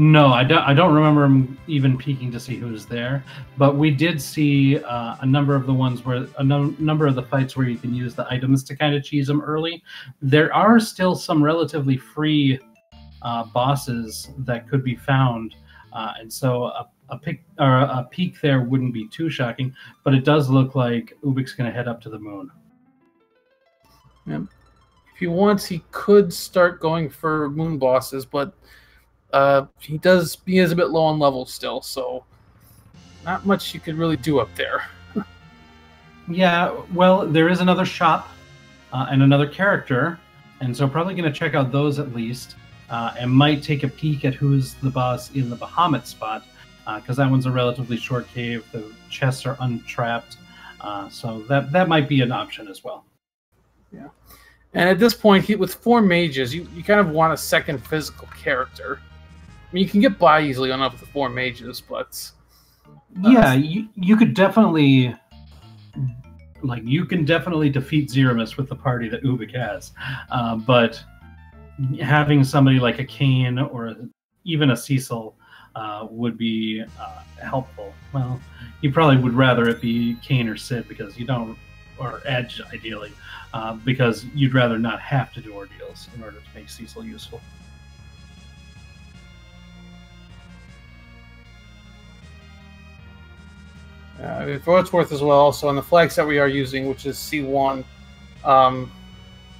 S2: No, I don't remember him even peeking to see who's there. But we did see a number of the ones where number of the fights where you can use the items to kind of cheese them early. There are still some relatively free bosses that could be found, and so a peek there wouldn't be too shocking. But it does look like Ubik's going to head up to the moon.
S3: Yeah. If he wants, he could start going for moon bosses, but he is a bit low on level still, so not much you could really do up there.
S2: Yeah, well, there is another shop and another character, and so probably going to check out those at least, and might take a peek at who's the boss in the Bahamut spot, because that one's a relatively short cave. The chests are untrapped, so that might be an option as well.
S3: Yeah. And at this point, with 4 mages, you kind of want a second physical character. I mean, you can get by easily enough with the 4 mages, but
S2: yeah, you could definitely defeat Zemus with the party that Ubik has, but having somebody like a Kane or even a Cecil would be helpful. Well, you probably would rather it be Kane or Sid because you don't, or Edge ideally, because you'd rather not have to do ordeals in order to make Cecil useful.
S3: For what it's worth as well, also on the flag set we are using, which is C1,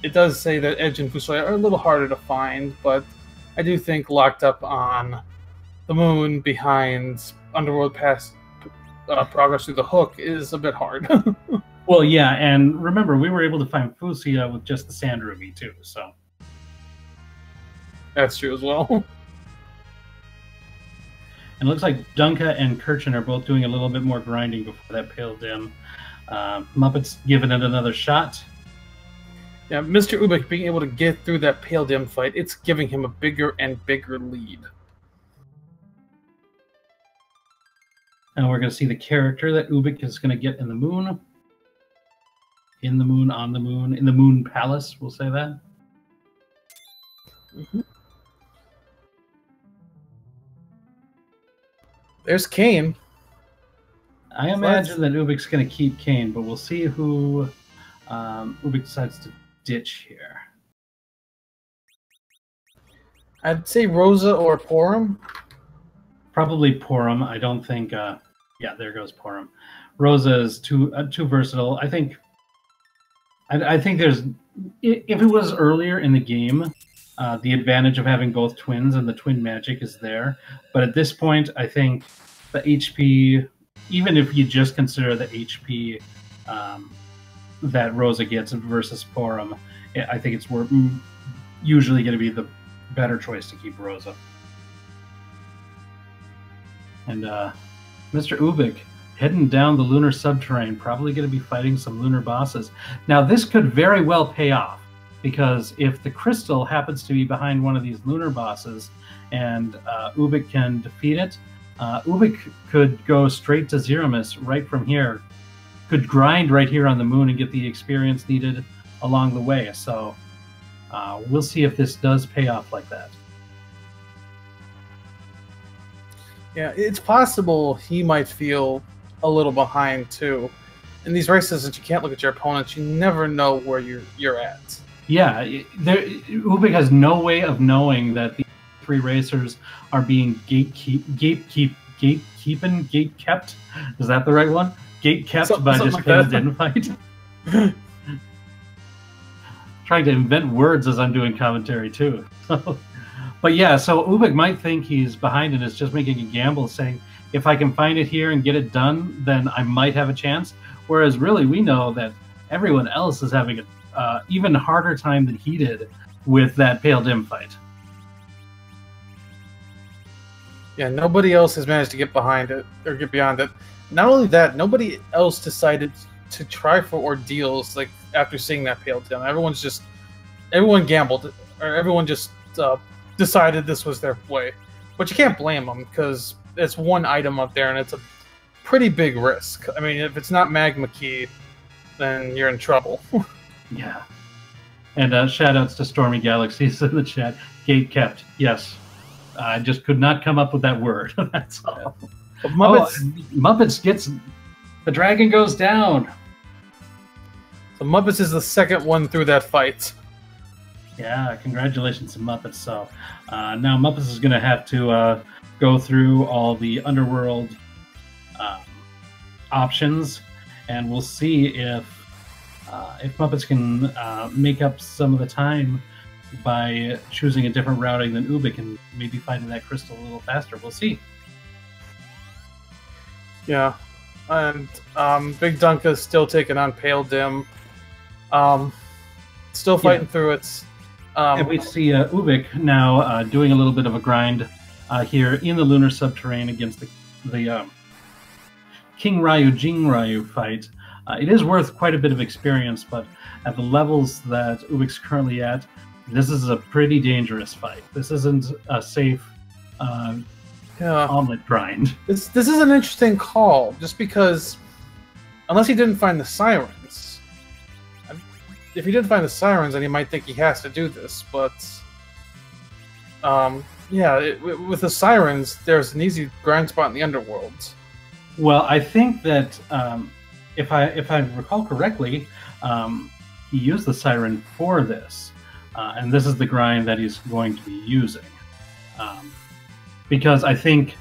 S3: it does say that Edge and Fusoi are a little harder to find, but I do think locked up on the moon behind Underworld Pass progress through the hook is a bit hard.
S2: Well, yeah, and remember, we were able to find Fusia with just the Sand Ruby, too, so.
S3: That's true as well.
S2: And it looks like Dunka and Kirchin are both doing a little bit more grinding before that Pale Dim. Muppet's giving it another shot.
S3: Yeah, MrUbiq being able to get through that Pale Dim fight, it's giving him a bigger and bigger lead.
S2: And we're going to see the character that Ubik is going to get in the moon. In the moon, on the moon, in the moon palace, we'll say that.
S3: Mm-hmm. There's Kane.
S2: I imagine that Ubik's going to keep Kane, but we'll see who Ubik decides to ditch here.
S3: I'd say Rosa or Porum.
S2: Probably Porum. I don't think... yeah, there goes Porum. Rosa is too versatile. I think there's... If it was earlier in the game, the advantage of having both twins and the twin magic is there. But at this point, I think the HP... Even if you just consider the HP that Rosa gets versus Porum, I think it's usually going to be the better choice to keep Rosa. And MrUbiq heading down the lunar subterranean, probably going to be fighting some lunar bosses. Now, this could very well pay off, because if the crystal happens to be behind one of these lunar bosses and Ubik can defeat it, Ubik could go straight to Zemus right from here, could grind right here on the moon and get the experience needed along the way. So we'll see if this does pay off like that.
S3: Yeah, it's possible he might feel a little behind too. In these races, since you can't look at your opponents, you never know where you're at.
S2: Yeah, Ubik has no way of knowing that the 3 racers are being gatekept. Is that the right one? Gatekept by just because they didn't fight. Trying to invent words as I'm doing commentary too. But yeah, so Ubik might think he's behind and is just making a gamble, saying, if I can find it here and get it done, then I might have a chance. Whereas really, we know that everyone else is having an even harder time than he did with that Pale Dim fight.
S3: Yeah, nobody else has managed to get behind it or get beyond it. Not only that, nobody else decided to try for ordeals like after seeing that Pale Dim. Everyone gambled, or everyone just decided this was their way. But you can't blame them, because it's one item up there and it's a pretty big risk. I mean, if it's not Magma Key, then you're in trouble.
S2: Yeah. And shout outs to Stormy Galaxies in the chat. Gate kept, yes. I just could not come up with that word. That's all.
S3: But Muppets,
S2: Muppets gets the dragon goes down.
S3: so Muppets is the second one through that fight.
S2: Yeah, congratulations to Muppets. So now Muppets is going to have to go through all the underworld options, and we'll see if Muppets can make up some of the time by choosing a different routing than MrUbiq and maybe finding that crystal a little faster. We'll see.
S3: Yeah, and Bigdunka is still taking on Pale Dim. Still fighting through it.
S2: And we see MrUbiq now doing a little bit of a grind here in the lunar subterrane against the King Ryu Jing Ryu fight. It is worth quite a bit of experience, but at the levels that MrUbiq's currently at, this is a pretty dangerous fight. This isn't a safe omelet grind.
S3: This is an interesting call, just because unless he didn't find the sirens. If he didn't find the sirens, then he might think he has to do this, but with the sirens, there's an easy grind spot in the underworld.
S2: Well, I think that if I recall correctly, he used the siren for this, and this is the grind that he's going to be using. Because I think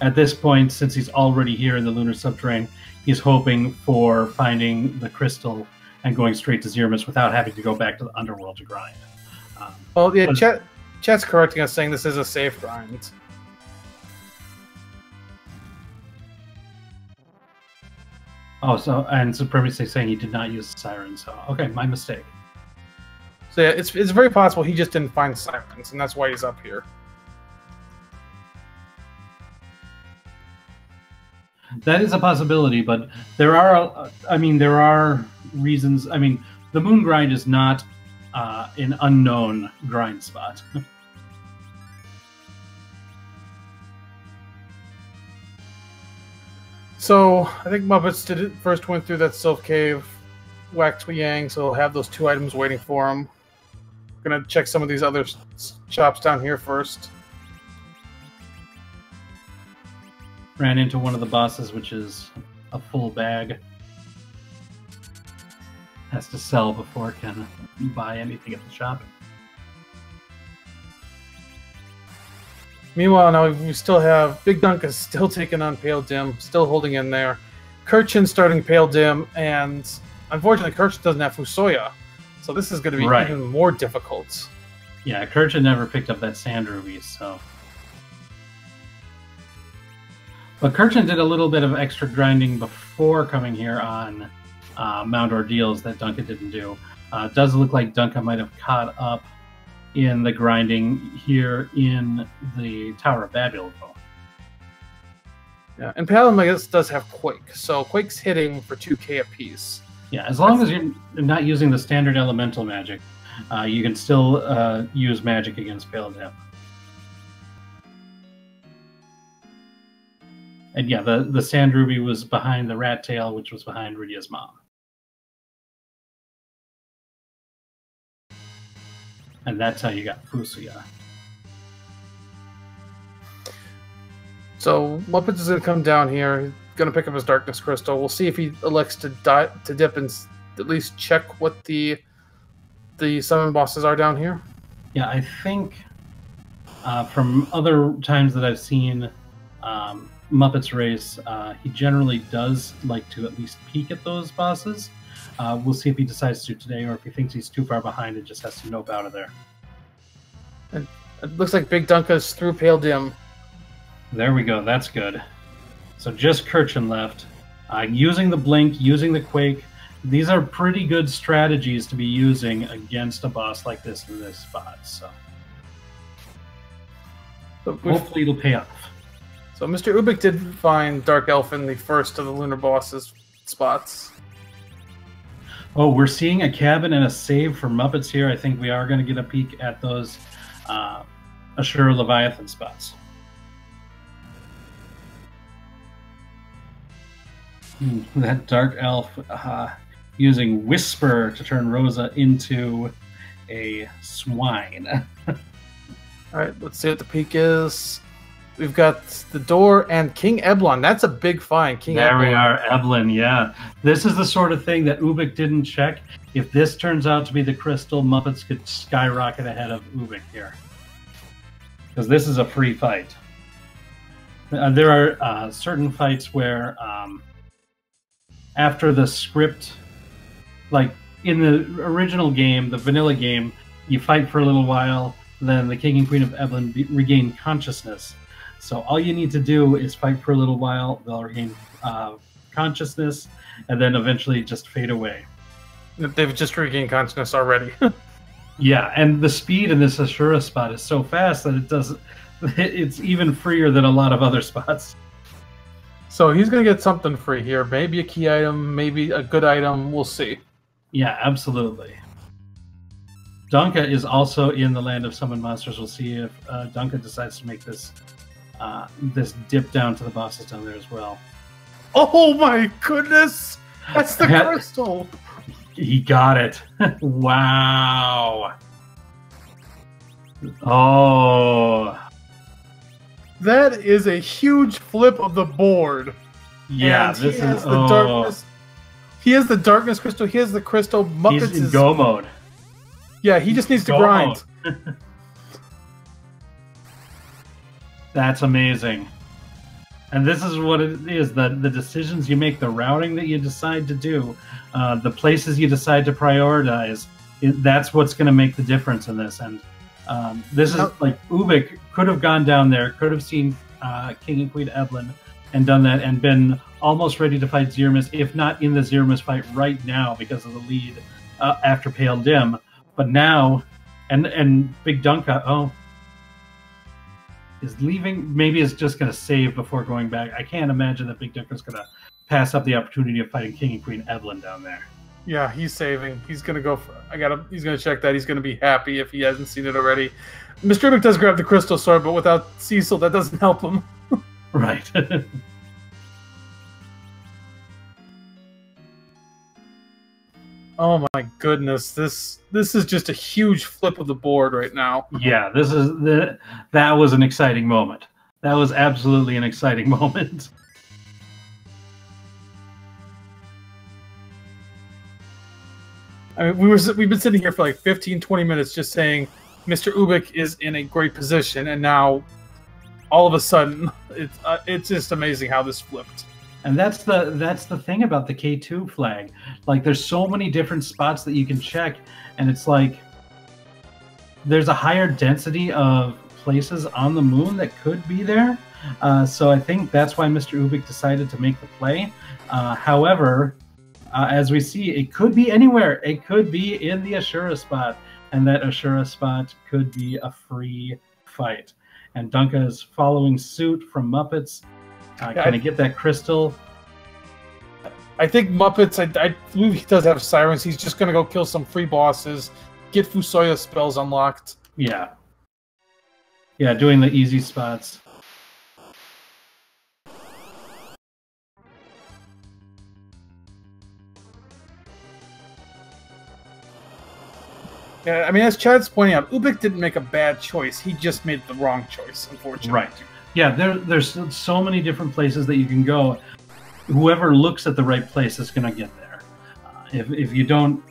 S2: at this point, since he's already here in the lunar subterrane, he's hoping for finding the crystal and going straight to Zemus without having to go back to the underworld to grind.
S3: Well, yeah, chat's correcting us, saying this is a safe grind.
S2: Oh, and Supremacy saying he did not use the siren, so okay, my mistake.
S3: So yeah, it's very possible he just didn't find sirens, and that's why he's up here.
S2: That is a possibility, but there are reasons. I mean, the moon grind is not an unknown grind spot.
S3: So I think Muppets first went through that Sylph Cave, whacked Yang, so he'll have those 2 items waiting for him. Gonna check some of these other shops down here first.
S2: Ran into one of the bosses, which is a full bag. Has to sell before it can buy anything at the shop.
S3: Meanwhile, now we still have Bigdunka still taking on Pale Dim, still holding in there. Kirchin starting Pale Dim, and unfortunately, Kirchin doesn't have Fusoya, so this is going to be even more difficult.
S2: Yeah, Kirchin never picked up that Sand Ruby, so. But Kirchin did a little bit of extra grinding before coming here on Mount Ordeals that Dunka didn't do. It does look like Dunka might have caught up in the grinding here in the Tower of Babylon.
S3: Yeah, and Paladin, I guess, does have Quake, so Quake's hitting for 2k apiece.
S2: Yeah, as long as you're not using the standard elemental magic, you can still use magic against Paladin. And yeah, the Sand Ruby was behind the Rat Tail, which was behind Rydia's mom. And that's how you got Fusoya.
S3: So Muppets is going to come down here. He's going to pick up his Darkness Crystal. We'll see if he elects to dip and at least check what the summon bosses are down here.
S2: Yeah, I think from other times that I've seen Muppets race, he generally does like to at least peek at those bosses. We'll see if he decides to today, or if he thinks he's too far behind and just has to nope out of there.
S3: And it looks like Bigdunka's through Pale Dim.
S2: There we go. That's good. So just Kirchin left. Using the Blink, using the Quake. These are pretty good strategies to be using against a boss like this in this spot. So hopefully it'll pay off.
S3: So MrUbiq did find Dark Elf in the first of the Lunar Bosses spots.
S2: Oh, we're seeing a cabin and a save for Muppets here. I think we are going to get a peek at those Ashura Leviathan spots. That Dark Elf using Whisper to turn Rosa into a swine.
S3: All right, let's see what the peak is. We've got the door and King Eblon. That's a big find. King
S2: There
S3: Eblon.
S2: we are, Eblin, yeah. This is the sort of thing that Ubik didn't check. If this turns out to be the crystal, Muppets could skyrocket ahead of Ubik here. Because this is a free fight. There are certain fights where after the script, like in the original game, the vanilla game, you fight for a little while, then the King and Queen of Eblin regain consciousness. So all you need to do is fight for a little while, they'll regain consciousness, and then eventually just fade away.
S3: They've just regained consciousness already.
S2: Yeah, and the speed in this Ashura spot is so fast that it's even freer than a lot of other spots.
S3: So he's going to get something free here. Maybe a key item, maybe a good item. We'll see.
S2: Yeah, absolutely. Dunka is also in the land of summoned monsters. We'll see if Dunka decides to make this this dip down to the bosses down there as well.
S3: Oh my goodness! That's the crystal!
S2: He got it. Wow. Oh.
S3: That is a huge flip of the board.
S2: Yeah,
S3: and
S2: this
S3: he has
S2: is
S3: the darkness. He has the darkness crystal. He has the crystal. Muppets
S2: He's in go mode.
S3: Yeah, he just needs to
S2: Go
S3: grind.
S2: That's amazing. And this is what it is, the decisions you make, the routing that you decide to do, the places you decide to prioritize, that's what's going to make the difference in this. And this is like Ubik could have gone down there, could have seen King and Queen Eblin and done that and been almost ready to fight Zemus, if not in the Zemus fight right now because of the lead after Pale Dim. But now, and Bigdunka, is leaving. Maybe is just going to save before going back. I can't imagine that Bigdunka is going to pass up the opportunity of fighting King and Queen Eblin down there.
S3: Yeah, he's saving. He's going to go for. He's going to check that. He's going to be happy if he hasn't seen it already. MrUbiq does grab the crystal sword, but without Cecil, that doesn't help him.
S2: Right.
S3: Oh my goodness, this is just a huge flip of the board right now.
S2: Yeah, that was an exciting moment. That was absolutely an exciting moment.
S3: I mean, we've been sitting here for like 15-20 minutes just saying MrUbiq is in a great position, and now all of a sudden it's just amazing how this flipped.
S2: And that's the thing about the K2 flag. Like, there's so many different spots that you can check, and it's like there's a higher density of places on the moon that could be there. So I think that's why MrUbiq decided to make the play. However, as we see, it could be anywhere. It could be in the Ashura spot, and that Ashura spot could be a free fight. And Dunka is following suit from Muppets. Can I get that crystal?
S3: I think Muppets, I believe he does have Sirens. He's just going to go kill some free bosses, get Fusoya spells unlocked.
S2: Yeah. Yeah, doing the easy spots.
S3: Yeah, I mean, as Chad's pointing out, Ubik didn't make a bad choice. He just made the wrong choice, unfortunately.
S2: Right. Yeah, there's so many different places that you can go. Whoever looks at the right place is going to get there. If you don't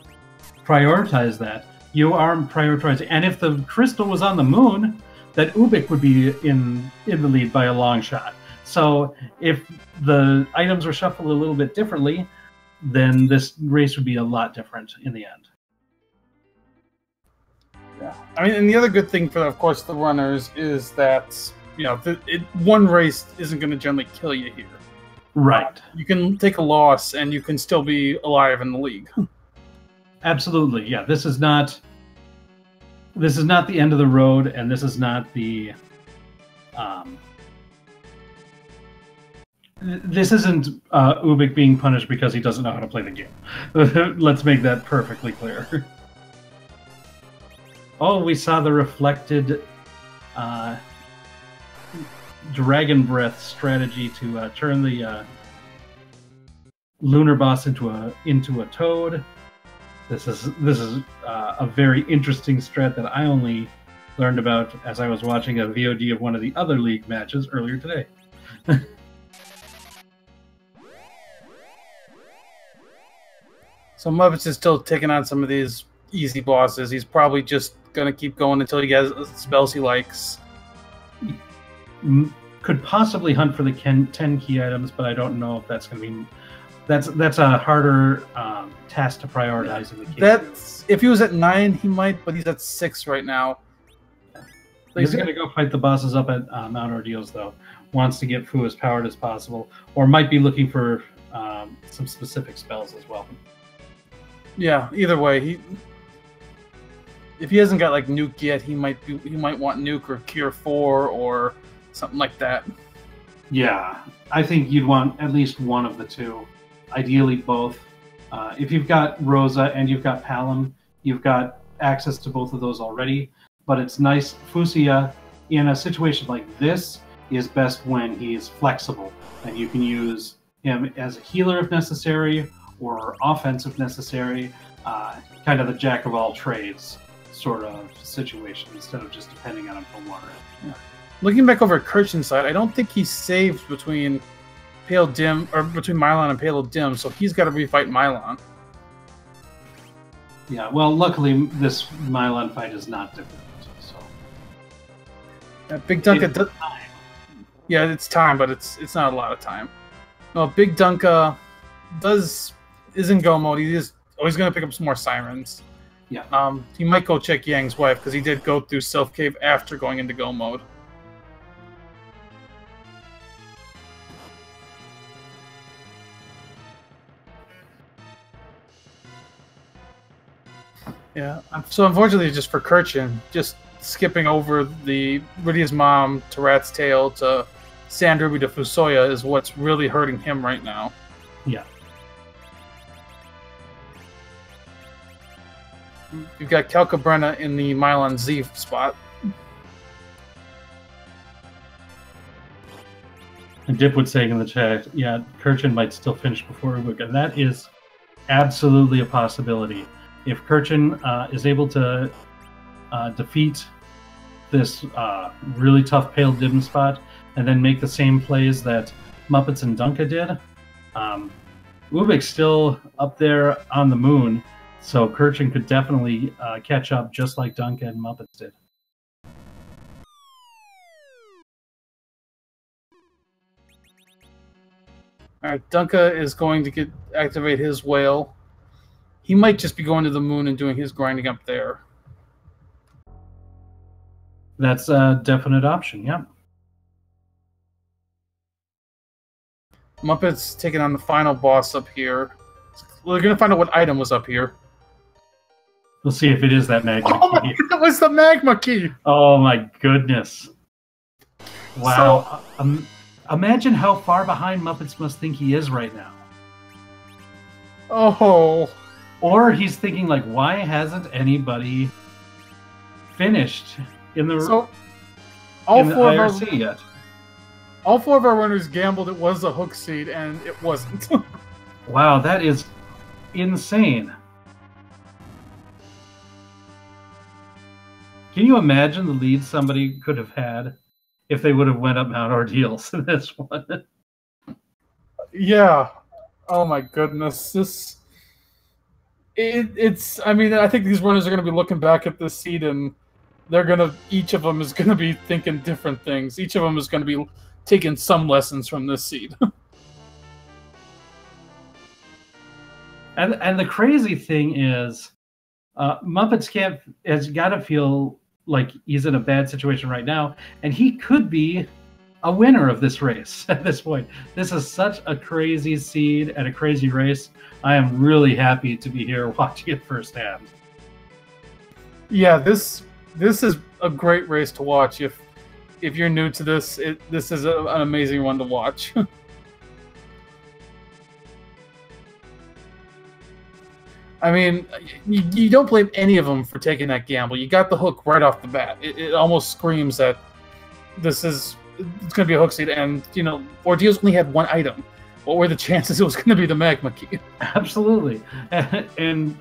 S2: prioritize that, you are prioritizing. And if the crystal was on the moon, that Ubik would be in the lead by a long shot. So if the items were shuffled a little bit differently, then this race would be a lot different in the end.
S3: Yeah. I mean, and the other good thing for, of course, the runners is that, you know, one race isn't going to generally kill you here.
S2: Right.
S3: You can take a loss and you can still be alive in the league.
S2: Absolutely. Yeah, this is not the end of the road, and this is not the this isn't Ubik being punished because he doesn't know how to play the game. Let's make that perfectly clear. Oh, we saw the reflected Dragon Breath strategy to turn the lunar boss into a toad. This is a very interesting strat that I only learned about as I was watching a VOD of one of the other League matches earlier today.
S3: So Muppets is still taking on some of these easy bosses. He's probably just gonna keep going until he gets spells he likes.
S2: Could possibly hunt for the 10 key items, but I don't know if that's going to be... That's a harder task to prioritize in the game.
S3: That's if he was at 9, he might, but he's at 6 right now.
S2: He's going to go fight the bosses up at Mount Ordeals, though. Wants to get Fu as powered as possible, or might be looking for some specific spells as well.
S3: Yeah, either way, if he hasn't got like Nuke yet, he might want Nuke or Cure 4 or something like that.
S2: Yeah, I think you'd want at least one of the two, ideally both. If you've got Rosa and you've got Palom, you've got access to both of those already. But it's nice, Fusia, in a situation like this, is best when he's flexible, and you can use him as a healer if necessary, or offense if necessary, kind of the jack of all trades sort of situation, instead of just depending on him for one.
S3: Yeah. Looking back over at Kirchin's side, I don't think he saved between Pale Dim or between Mylon and Pale Dim, so he's got to refight Mylon.
S2: Yeah, well, luckily this Mylon fight is not difficult. So
S3: Bigdunka does. Yeah, it's time, but it's not a lot of time. No, Bigdunka is in go mode. He's always going to pick up some more sirens.
S2: Yeah.
S3: He might go check Yang's wife because he did go through Self Cave after going into go mode. Yeah. So unfortunately, just for Kirchin, just skipping over the Rydia's mom to Rat's Tail to Sandruby to Fusoya is what's really hurting him right now.
S2: Yeah.
S3: You've got Calcabrenna in the Mylon Z spot.
S2: And Dipwood saying in the chat, yeah, Kirchin might still finish before MrUbiq, and that is absolutely a possibility. If Kirchin is able to defeat this really tough Pale Dim spot, and then make the same plays that Muppets and Dunka did, MrUbiq's still up there on the moon, so Kirchin could definitely catch up just like Dunka and Muppets did.
S3: Alright, Dunka is going to activate his whale. He might just be going to the moon and doing his grinding up there.
S2: That's a definite option, yeah.
S3: Muppets taking on the final boss up here. We're going to find out what item was up here.
S2: We'll see if it is that magma key.
S3: That was the magma key!
S2: Oh my goodness. Wow. So, imagine how far behind Muppets must think he is right now.
S3: Oh.
S2: Or he's thinking, like, why hasn't anybody finished in the, IRC yet?
S3: All four of our runners gambled it was a hook seed, and it wasn't.
S2: Wow, that is insane. Can you imagine the lead somebody could have had if they would have went up Mount Ordeals in this one?
S3: Yeah. Oh my goodness. It's. I mean, I think these runners are going to be looking back at this seed, and they're gonna. Each of them is going to be thinking different things. Each of them is going to be taking some lessons from this seed.
S2: And the crazy thing is, Muppets has got to feel like he's in a bad situation right now, and he could be a winner of this race at this point. This is such a crazy seed and a crazy race. I am really happy to be here watching it firsthand.
S3: Yeah, this is a great race to watch. If you're new to this, this is an amazing one to watch. I mean, you don't blame any of them for taking that gamble. You got the hook right off the bat. It almost screams that it's going to be a hook seed, and, you know, Ordeals only had one item. What were the chances it was going to be the magma key?
S2: Absolutely. And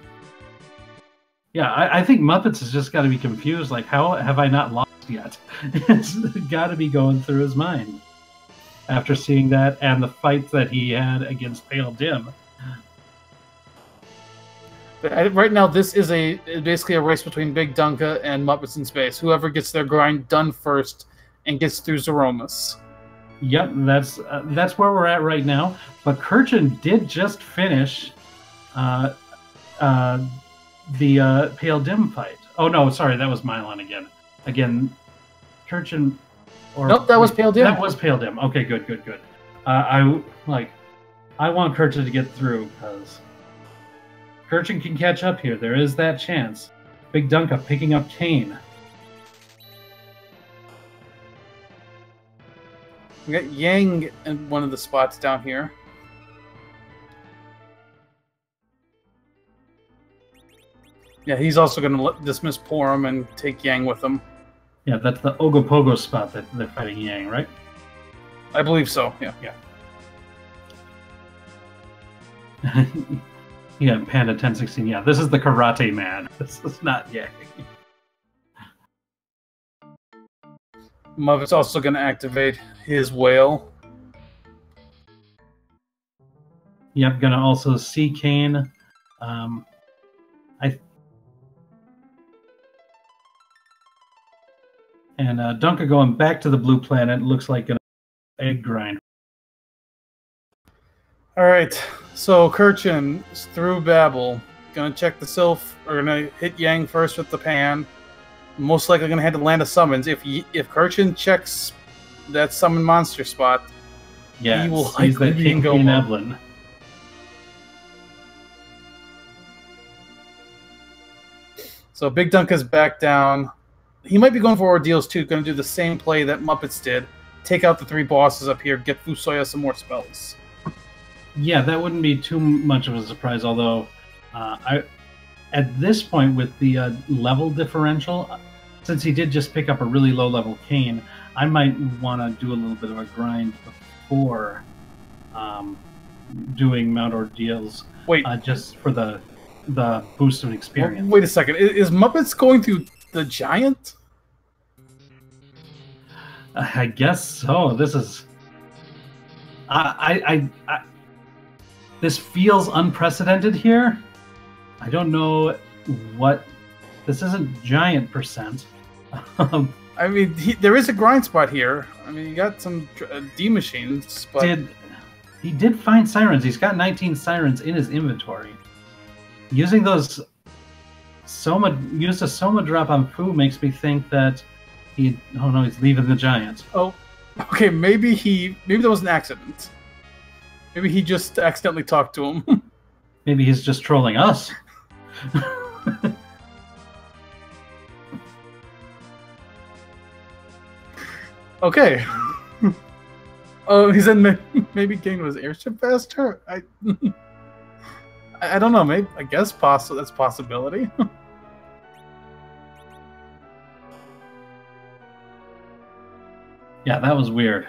S2: Yeah, I think Muppets has just got to be confused. Like, how have I not lost yet? It's got to be going through his mind after seeing that and the fights that he had against Pale Dim.
S3: But right now, this is basically a race between Bigdunka and Muppetsinspace. Whoever gets their grind done first and gets through Zeromus.
S2: Yep, that's where we're at right now. But Kirchin did just finish the Pale Dim fight. Oh no, sorry, that was Mylon again. Again, Kirchin.
S3: Nope, that was Pale Dim.
S2: That was Pale Dim. Okay, good. I want Kirchin to get through because Kirchin can catch up here. There is that chance. Bigdunka picking up Kane.
S3: We got Yang in one of the spots down here. Yeah, he's also going to dismiss Porum and take Yang with him.
S2: Yeah, that's the Ogopogo spot that they're fighting Yang, right?
S3: I believe so, yeah.
S2: Yeah, Panda 1016. Yeah, this is the Karate Man. This is not Yang.
S3: Muppet's also going to activate his whale.
S2: Yep, gonna also see Kane. Dunka going back to the blue planet looks like an egg grind.
S3: All right, so Kirchin through Babel, gonna check the Sylph, or gonna hit Yang first with the pan. Most likely gonna have to land a summons. If Kirchin checks that summon monster spot,
S2: yeah,
S3: he will likely be in
S2: King Evelyn.
S3: So Bigdunka's back down. He might be going for ordeals too. Going to do the same play that Muppets did. Take out the 3 bosses up here. Get Fusoya some more spells.
S2: Yeah, that wouldn't be too much of a surprise. Although, at this point with the level differential, since he did just pick up a really low level Kane, I might want to do a little bit of a grind before doing Mount Ordeals.
S3: Wait,
S2: just for the boost of experience.
S3: Wait a second. Is Muppets going through the giant?
S2: I guess so. This is. This feels unprecedented here. I don't know what. This isn't giant percent.
S3: I mean, there is a grind spot here. I mean, you got some D machines, but
S2: he did find sirens. He's got 19 sirens in his inventory. Using those used a Soma drop on Fu makes me think that he's leaving the giant.
S3: Oh, okay. Maybe that was an accident. Maybe he just accidentally talked to him.
S2: Maybe he's just trolling us.
S3: Okay. Oh, he said maybe Kane was airship faster. I don't know. Maybe I guess that's a possibility.
S2: Yeah, that was weird.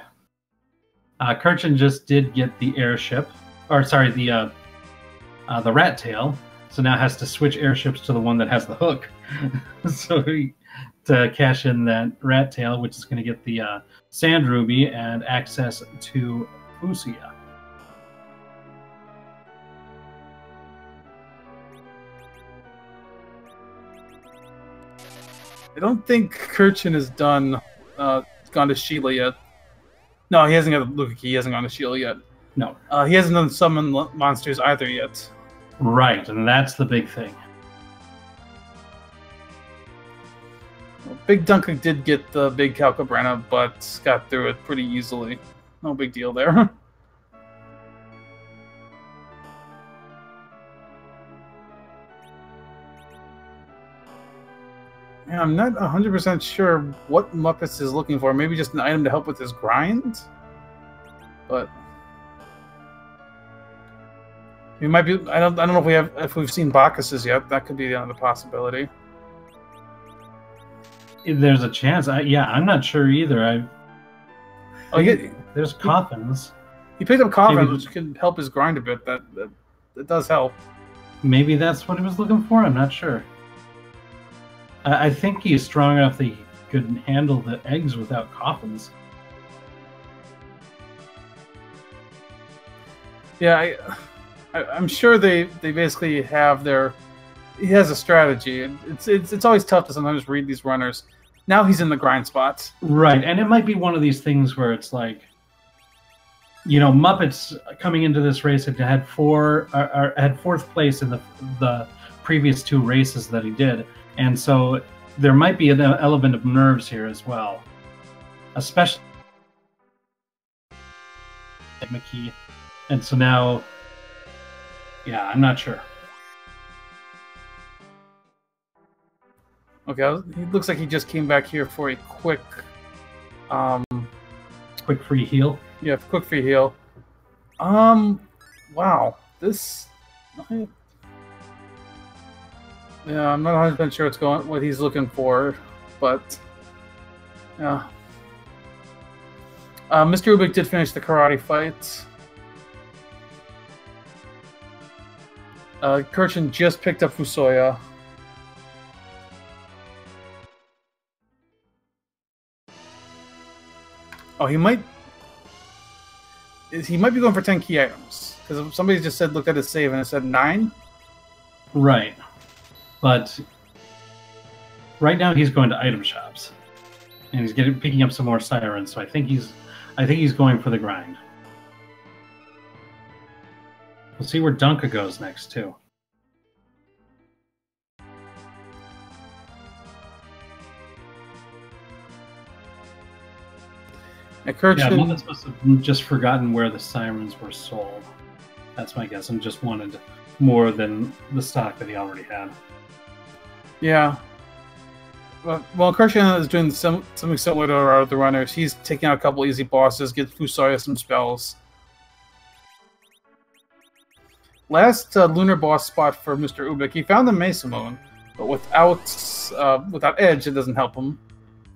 S2: Kirchin just did get the airship, or sorry, the rat tail. So now has to switch airships to the one that has the hook. So to cash in that rat tail, which is going to get the sand ruby and access to Fusoya.
S3: I don't think Kirchin has gone to Sheila yet. No, he hasn't got the Luka key. He hasn't gone to Sheila yet.
S2: No.
S3: He hasn't done summon monsters either yet.
S2: Right, and that's the big thing.
S3: Well, Bigdunka did get the big Calcabrana, but got through it pretty easily. No big deal there. Yeah, I'm not 100% sure what Muppets is looking for. Maybe just an item to help with his grind? But we might be. I don't know if we've seen Bacchus's yet. That could be another possibility.
S2: There's a chance. I'm not sure either. There's coffins.
S3: He picked up coffins, which can help his grind a bit. That does help.
S2: Maybe that's what he was looking for. I'm not sure. I think he's strong enough that he could handle the eggs without coffins.
S3: Yeah, I'm sure they basically have their. He has a strategy. It's always tough to sometimes read these runners. Now he's in the grind spot.
S2: Right, and it might be one of these things where it's like, Muppets coming into this race had fourth place in the previous 2 races that he did, and so there might be an element of nerves here as well, especially McKee. And so now, yeah, I'm not sure.
S3: Okay, he looks like he just came back here for a quick
S2: free heal.
S3: Yeah, quick free heal. Wow, this. Yeah, I'm not 100% sure what he's looking for, but yeah. MrUbiq did finish the karate fight. Kirchin just picked up Fusoya. Oh, he might be going for 10 key items, because somebody just looked at his save and it said 9.
S2: Right, but right now he's going to item shops, and he's picking up some more sirens. So I think he's going for the grind. We'll see where Dunka goes next too.
S3: Kirchin,
S2: yeah, Muppets must have just forgotten where the sirens were sold. That's my guess, and just wanted more than the stock that he already had.
S3: Yeah. Well, Kirchin is doing something similar to our other runners. He's taking out a couple easy bosses, gives Fusoya some spells. Last lunar boss spot for MrUbiq, he found the Mesa-Moon, but without edge, it doesn't help him.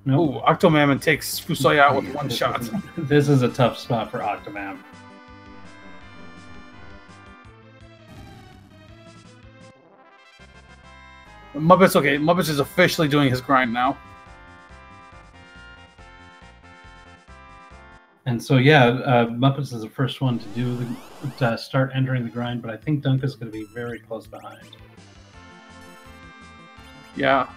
S2: Nope.
S3: Ooh, Octomamon takes Fusoya out with one shot.
S2: This is a tough spot for Octomam.
S3: Muppets is officially doing his grind now.
S2: And so, yeah, Muppets is the first one to start entering the grind, but I think Dunka's going to be very close behind.
S3: Yeah,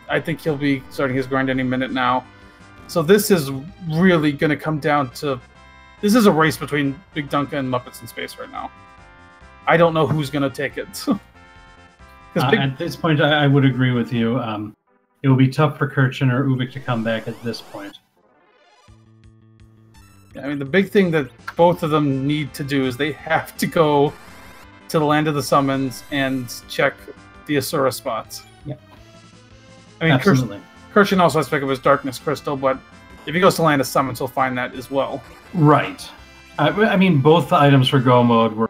S3: I think he'll be starting his grind any minute now. So this is really going to come down to... This is a race between Bigdunka and Muppetsinspace right now. I don't know who's going to take it.
S2: At this point, I would agree with you. It will be tough for Kirchin or Ubik to come back at this point.
S3: I mean, the big thing that both of them need to do is they have to go to the Land of the Summons and check the Asura spots.
S2: Yeah.
S3: I mean,
S2: absolutely.
S3: Kirchin also has to pick up his Darkness Crystal, but if he goes to Land of Summons, he'll find that as well.
S2: Right. I mean, both the items for Go Mode were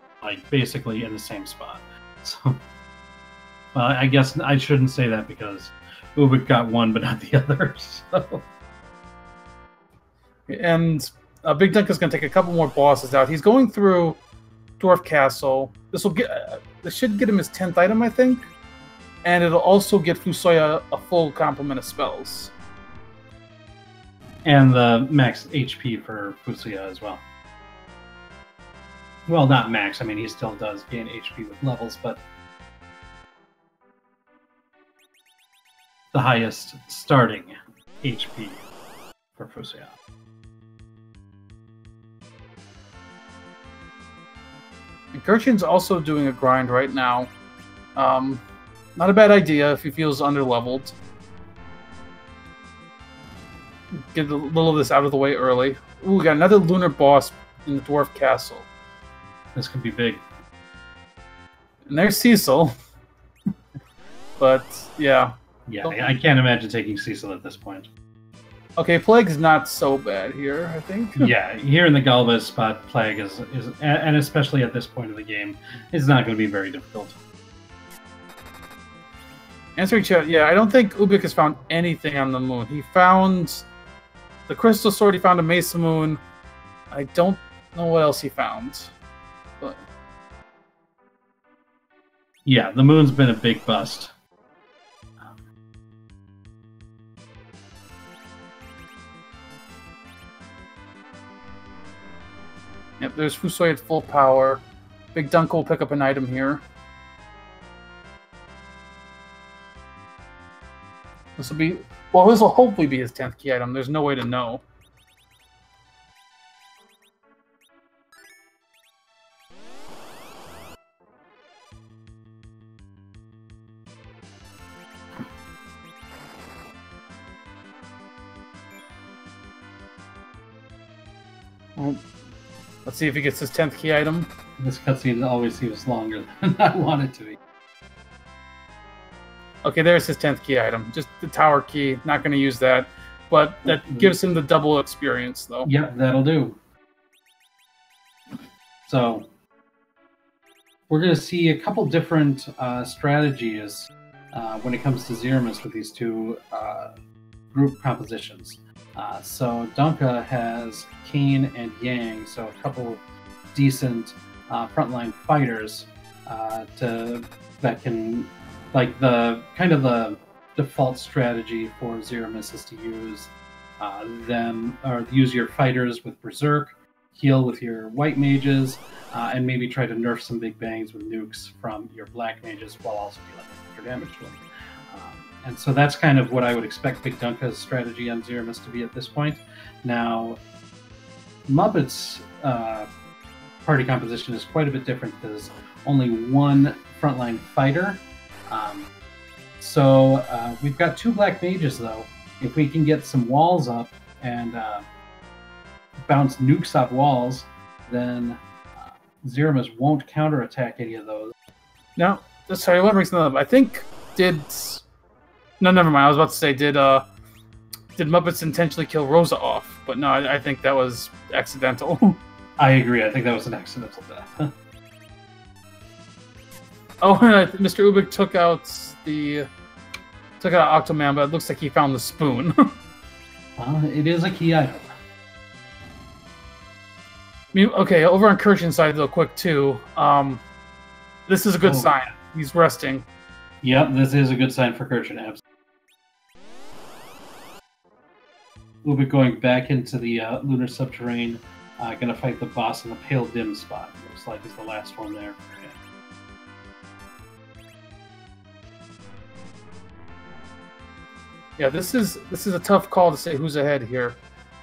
S2: basically in the same spot. So, well, I guess I shouldn't say that because Ubik got one, but not the other. So.
S3: And Bigdunka's going to take a couple more bosses out. He's going through Dwarf Castle. This should get him his 10th item, I think. And it'll also get Fusoya a full complement of spells.
S2: And the max HP for Fusoya as well. Well, not max. I mean, he still does gain HP with levels, but the highest starting HP for Fusoya.
S3: And Kirchin's also doing a grind right now. Not a bad idea if he feels underleveled. Get a little of this out of the way early. Ooh, we got another lunar boss in the Dwarf Castle.
S2: This could be big.
S3: And there's Cecil. But, yeah.
S2: Yeah, I can't imagine taking Cecil at this point.
S3: Okay, Plague's not so bad here, I think.
S2: Yeah, here in the Galvez spot, Plague is, and especially at this point of the game, is not going to be very difficult.
S3: Answering chat, yeah, I don't think Ubik has found anything on the moon. He found the Crystal Sword, he found a Mesa-Moon. I don't know what else he found. But
S2: yeah, the moon's been a big bust.
S3: Yep, there's Fusoi at full power. Bigdunka will pick up an item here. This will hopefully be his 10th key item. There's no way to know. Well, let's see if he gets his 10th key item.
S2: This cutscene always seems longer than I want it to be.
S3: Okay, there's his 10th key item. Just the tower key. Not going to use that. But that gives him the double experience, though.
S2: Yep, that'll do. So, we're going to see a couple different strategies when it comes to Zemus with these two group compositions. So, Dunka has Kane and Yang, so a couple decent frontline fighters that can... Like the default strategy for Zemus is to use use your fighters with Berserk, heal with your white mages, and maybe try to nerf some big bangs with nukes from your black mages while also dealing extra damage to them. And so that's kind of what I would expect Bigdunka's strategy on Zemus to be at this point. Now, Muppet's party composition is quite a bit different because only one frontline fighter. So we've got two black mages, though. If we can get some walls up and bounce nukes off walls, then Zemus won't counterattack any of those.
S3: No, sorry, what brings that up? I think no, never mind. I was about to say, did Muppets intentionally kill Rosa off? But no, I think that was accidental.
S2: I agree. I think that was an accidental death.
S3: Oh, Mr. Ubik took out Octoman, but it looks like he found the spoon.
S2: It is a key item.
S3: I mean, okay, over on Kirchin's side, real quick, too. This is a good sign. He's resting.
S2: Yep, this is a good sign for Kirchin, absolutely. Ubik going back into the lunar subterrane, going to fight the boss in the pale dim spot. Looks like is the last one there for him.
S3: Yeah, this is a tough call to say who's ahead here.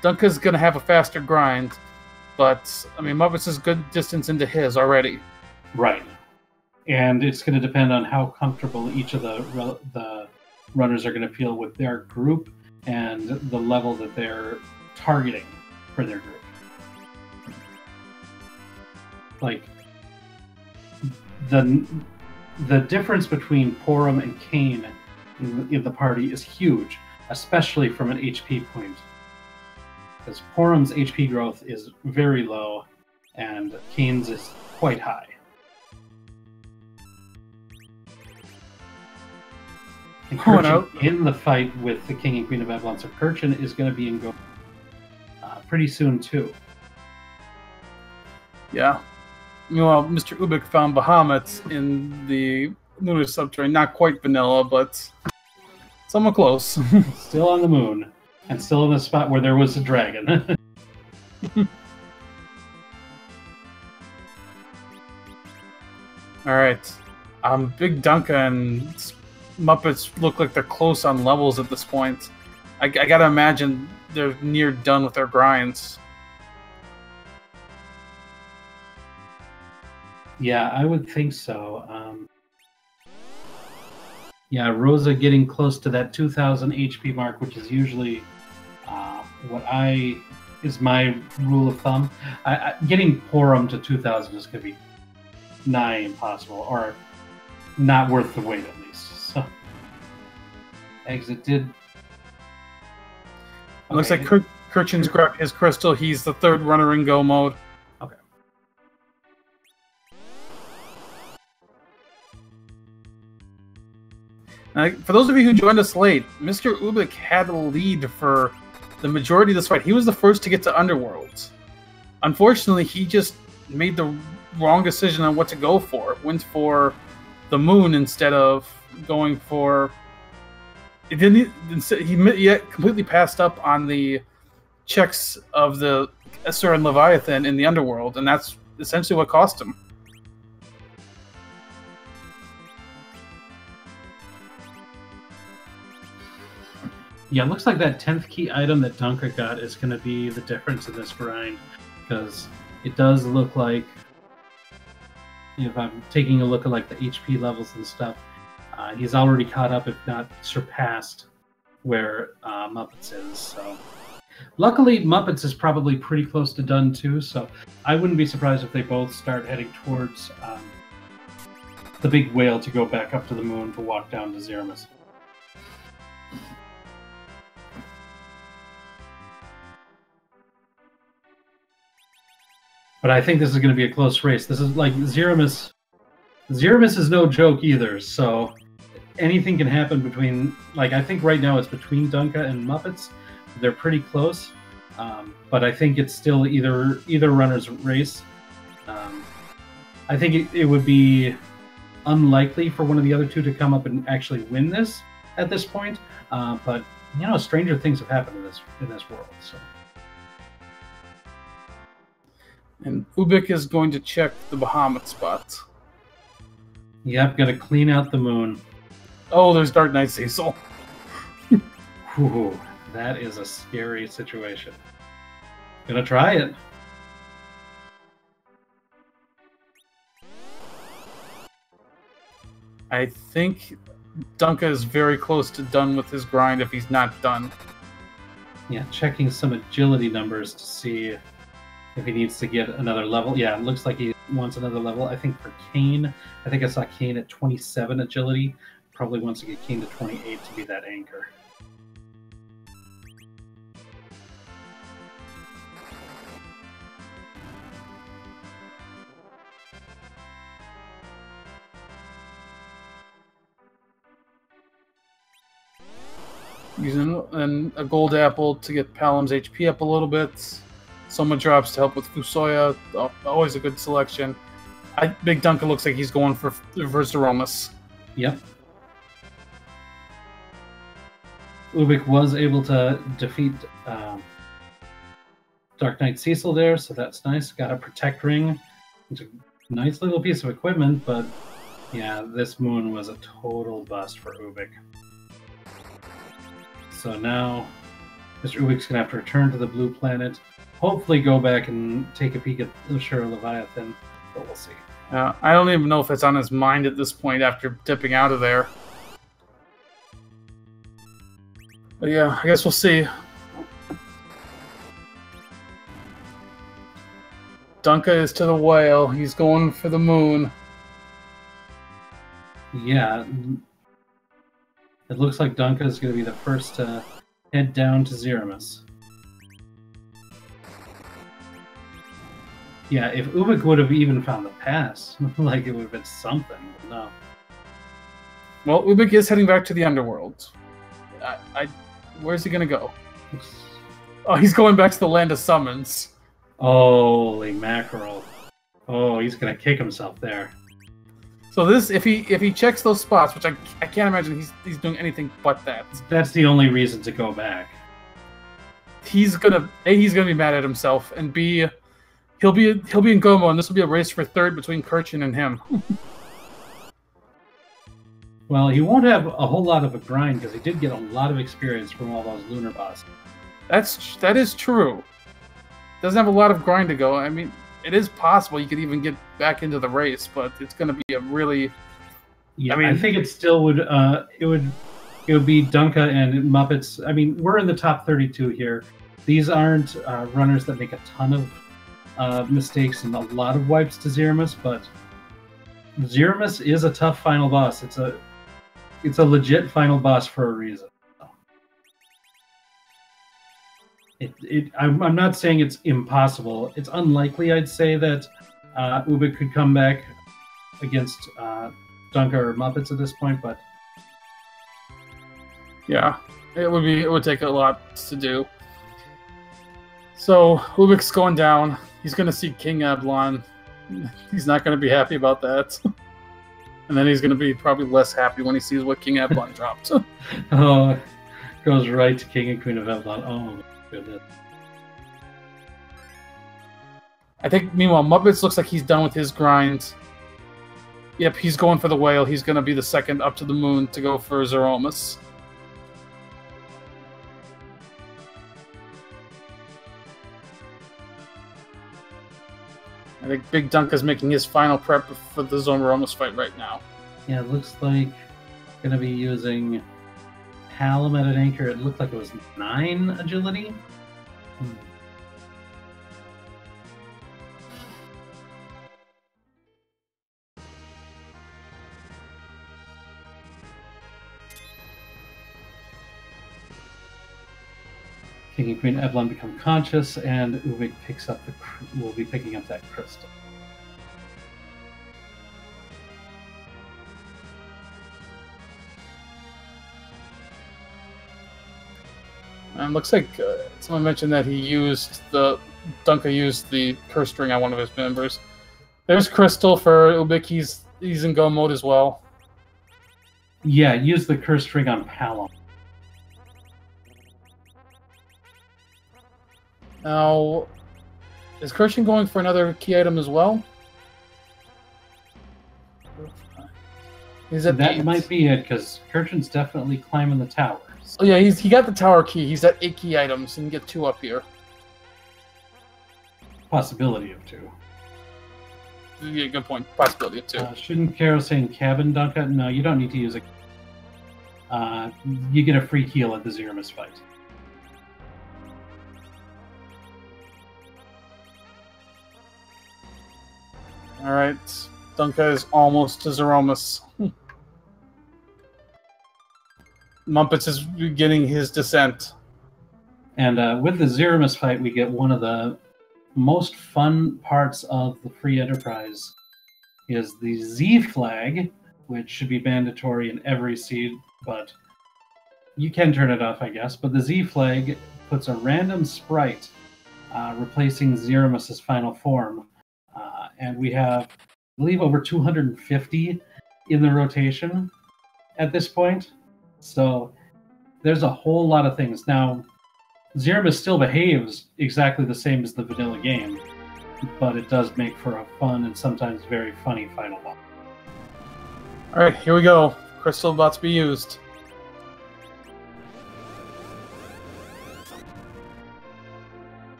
S3: Dunka's gonna have a faster grind, but I mean Muppets is good distance into his already.
S2: Right, and it's going to depend on how comfortable each of the runners are going to feel with their group and the level that they're targeting for their group. Like the difference between Porum and Kane in the party is huge, especially from an HP point. Because Porum's HP growth is very low, and Kane's is quite high. And Kirchin in the fight with the King and Queen of Avalon, so Kirchin is going to be in go pretty soon too.
S3: Yeah. Meanwhile, Mr. Ubik found Bahamut in the lunar subterranean. Not quite vanilla, but somewhat close.
S2: Still on the moon, and still in the spot where there was a dragon.
S3: All right. Bigdunka and Muppets look like they're close on levels at this point. I gotta imagine they're near done with their grinds.
S2: Yeah, I would think so. Yeah, Rosa getting close to that 2,000 HP mark, which is usually is my rule of thumb. Getting Porum to 2,000 is going to be nigh impossible, or not worth the wait at least. So, exit did.
S3: It looks like Kirchin's grabbed his crystal. He's the third runner in go mode.
S2: Okay.
S3: For those of you who joined us late, Mr. Ubik had a lead for the majority of this fight. He was the first to get to Underworld. Unfortunately, he just made the wrong decision on what to go for. Went for the moon instead of going for... He completely passed up on the checks of the Asura and Leviathan in the underworld, and that's essentially what cost him.
S2: Yeah, it looks like that 10th key item that Dunka got is going to be the difference in this grind, because it does look like, if I'm taking a look at like the HP levels and stuff, he's already caught up, if not surpassed, where Muppets is. So, luckily, Muppets is probably pretty close to done too. So, I wouldn't be surprised if they both start heading towards the big whale to go back up to the moon to walk down to Zemus. But I think this is going to be a close race. This is like Zemus. Zemus is no joke either. So anything can happen between. Like I think right now it's between Dunka and Muppets. They're pretty close, but I think it's still either runner's race. I think it would be unlikely for one of the other two to come up and actually win this at this point. But you know, stranger things have happened in this world. So.
S3: And Ubik is going to check the Bahamut spot.
S2: Yep, got to clean out the moon.
S3: Oh, there's Dark Knight Cecil.
S2: Whew, that is a scary situation. Gonna try it.
S3: I think Dunka is very close to done with his grind if he's not done.
S2: Yeah, checking some agility numbers to see if he needs to get another level. Yeah, it looks like he wants another level. I think for Kane, I think I saw Kane at 27 agility. Probably wants to get Kane to 28 to be that anchor.
S3: Using a gold apple to get Palam's HP up a little bit. Soma drops to help with Fusoya. Always a good selection. Bigdunka looks like he's going for reverse Aromas.
S2: Yep. Ubik was able to defeat Dark Knight Cecil there, so that's nice. Got a Protect Ring. It's a nice little piece of equipment, but yeah, this moon was a total bust for Ubik. So now Mr. Ubik's going to have to return to the blue planet. Hopefully go back and take a peek at the Asura Leviathan, but we'll see.
S3: I don't even know if it's on his mind at this point after dipping out of there. But yeah, I guess we'll see. Dunka is to the whale. He's going for the moon.
S2: Yeah. It looks like Dunka is going to be the first to head down to Zemus. Yeah, if Ubik would have even found the pass, like it would have been something, but no.
S3: Well, Ubik is heading back to the underworld. Where's he going to go? Oh, he's going back to the land of summons.
S2: Holy mackerel. Oh, he's going to kick himself there.
S3: So this, if he checks those spots, which I can't imagine he's doing anything but that.
S2: That's the only reason to go back.
S3: He's gonna be mad at himself, and B, he'll be in Gomo, and this will be a race for third between Kirchin and him.
S2: Well, he won't have a whole lot of a grind because he did get a lot of experience from all those lunar bosses.
S3: That is true. Doesn't have a lot of grind to go. I mean, it is possible you could even get back into the race, but it's going to be a really.
S2: Yeah, I think it still would. It would be Dunka and Muppets. I mean, we're in the top 32 here. These aren't runners that make a ton of mistakes and a lot of wipes to Zemus, but Zemus is a tough final boss. It's a legit final boss for a reason. I'm not saying it's impossible. It's unlikely, I'd say, that Ubik could come back against Dunka or Muppets at this point, but
S3: yeah, it would take a lot to do. So Ubik's going down. He's going to see King Ablon. He's not going to be happy about that. And then he's going to be probably less happy when he sees what King Ablon dropped.
S2: Oh, goes right to King and Queen of Ablon. Oh, my goodness.
S3: I think, meanwhile, Muppets looks like he's done with his grind. Yep, he's going for the whale. He's going to be the second up to the moon to go for Zeromus. I think Bigdunka is making his final prep for the Zeromus fight right now.
S2: Yeah, it looks like going to be using Hallam at an anchor. It looked like it was 9 agility. King and Queen Evelyn become conscious, and MrUbiq will be picking up that crystal.
S3: And looks like someone mentioned that Dunka used the curse ring on one of his members. There's crystal for MrUbiq. He's in go mode as well.
S2: Yeah, use the curse ring on Hallam.
S3: Now, is Kirchin going for another key item as well?
S2: That 8. Might be it, because Kirchin's definitely climbing the towers.
S3: Oh yeah, he got the tower key. He's at 8 key items. He can get 2 up here. Possibility
S2: of 2.
S3: Yeah, good point. Possibility of 2.
S2: Shouldn't Carol saying cabin Dunka? No, you don't need to use it. You get a free heal at the Zeromus fight.
S3: Alright, Dunka is almost to Zeromus. Muppets is beginning his descent.
S2: And with the Zeromus fight, we get one of the most fun parts of the free enterprise is the Z flag, which should be mandatory in every seed, but you can turn it off, I guess. But the Z flag puts a random sprite replacing Zeromus's final form. And we have, I believe, over 250 in the rotation at this point. So there's a whole lot of things. Now, Zeromus still behaves exactly the same as the vanilla game, but it does make for a fun and sometimes very funny final boss.
S3: Alright, here we go. Crystal about to be used.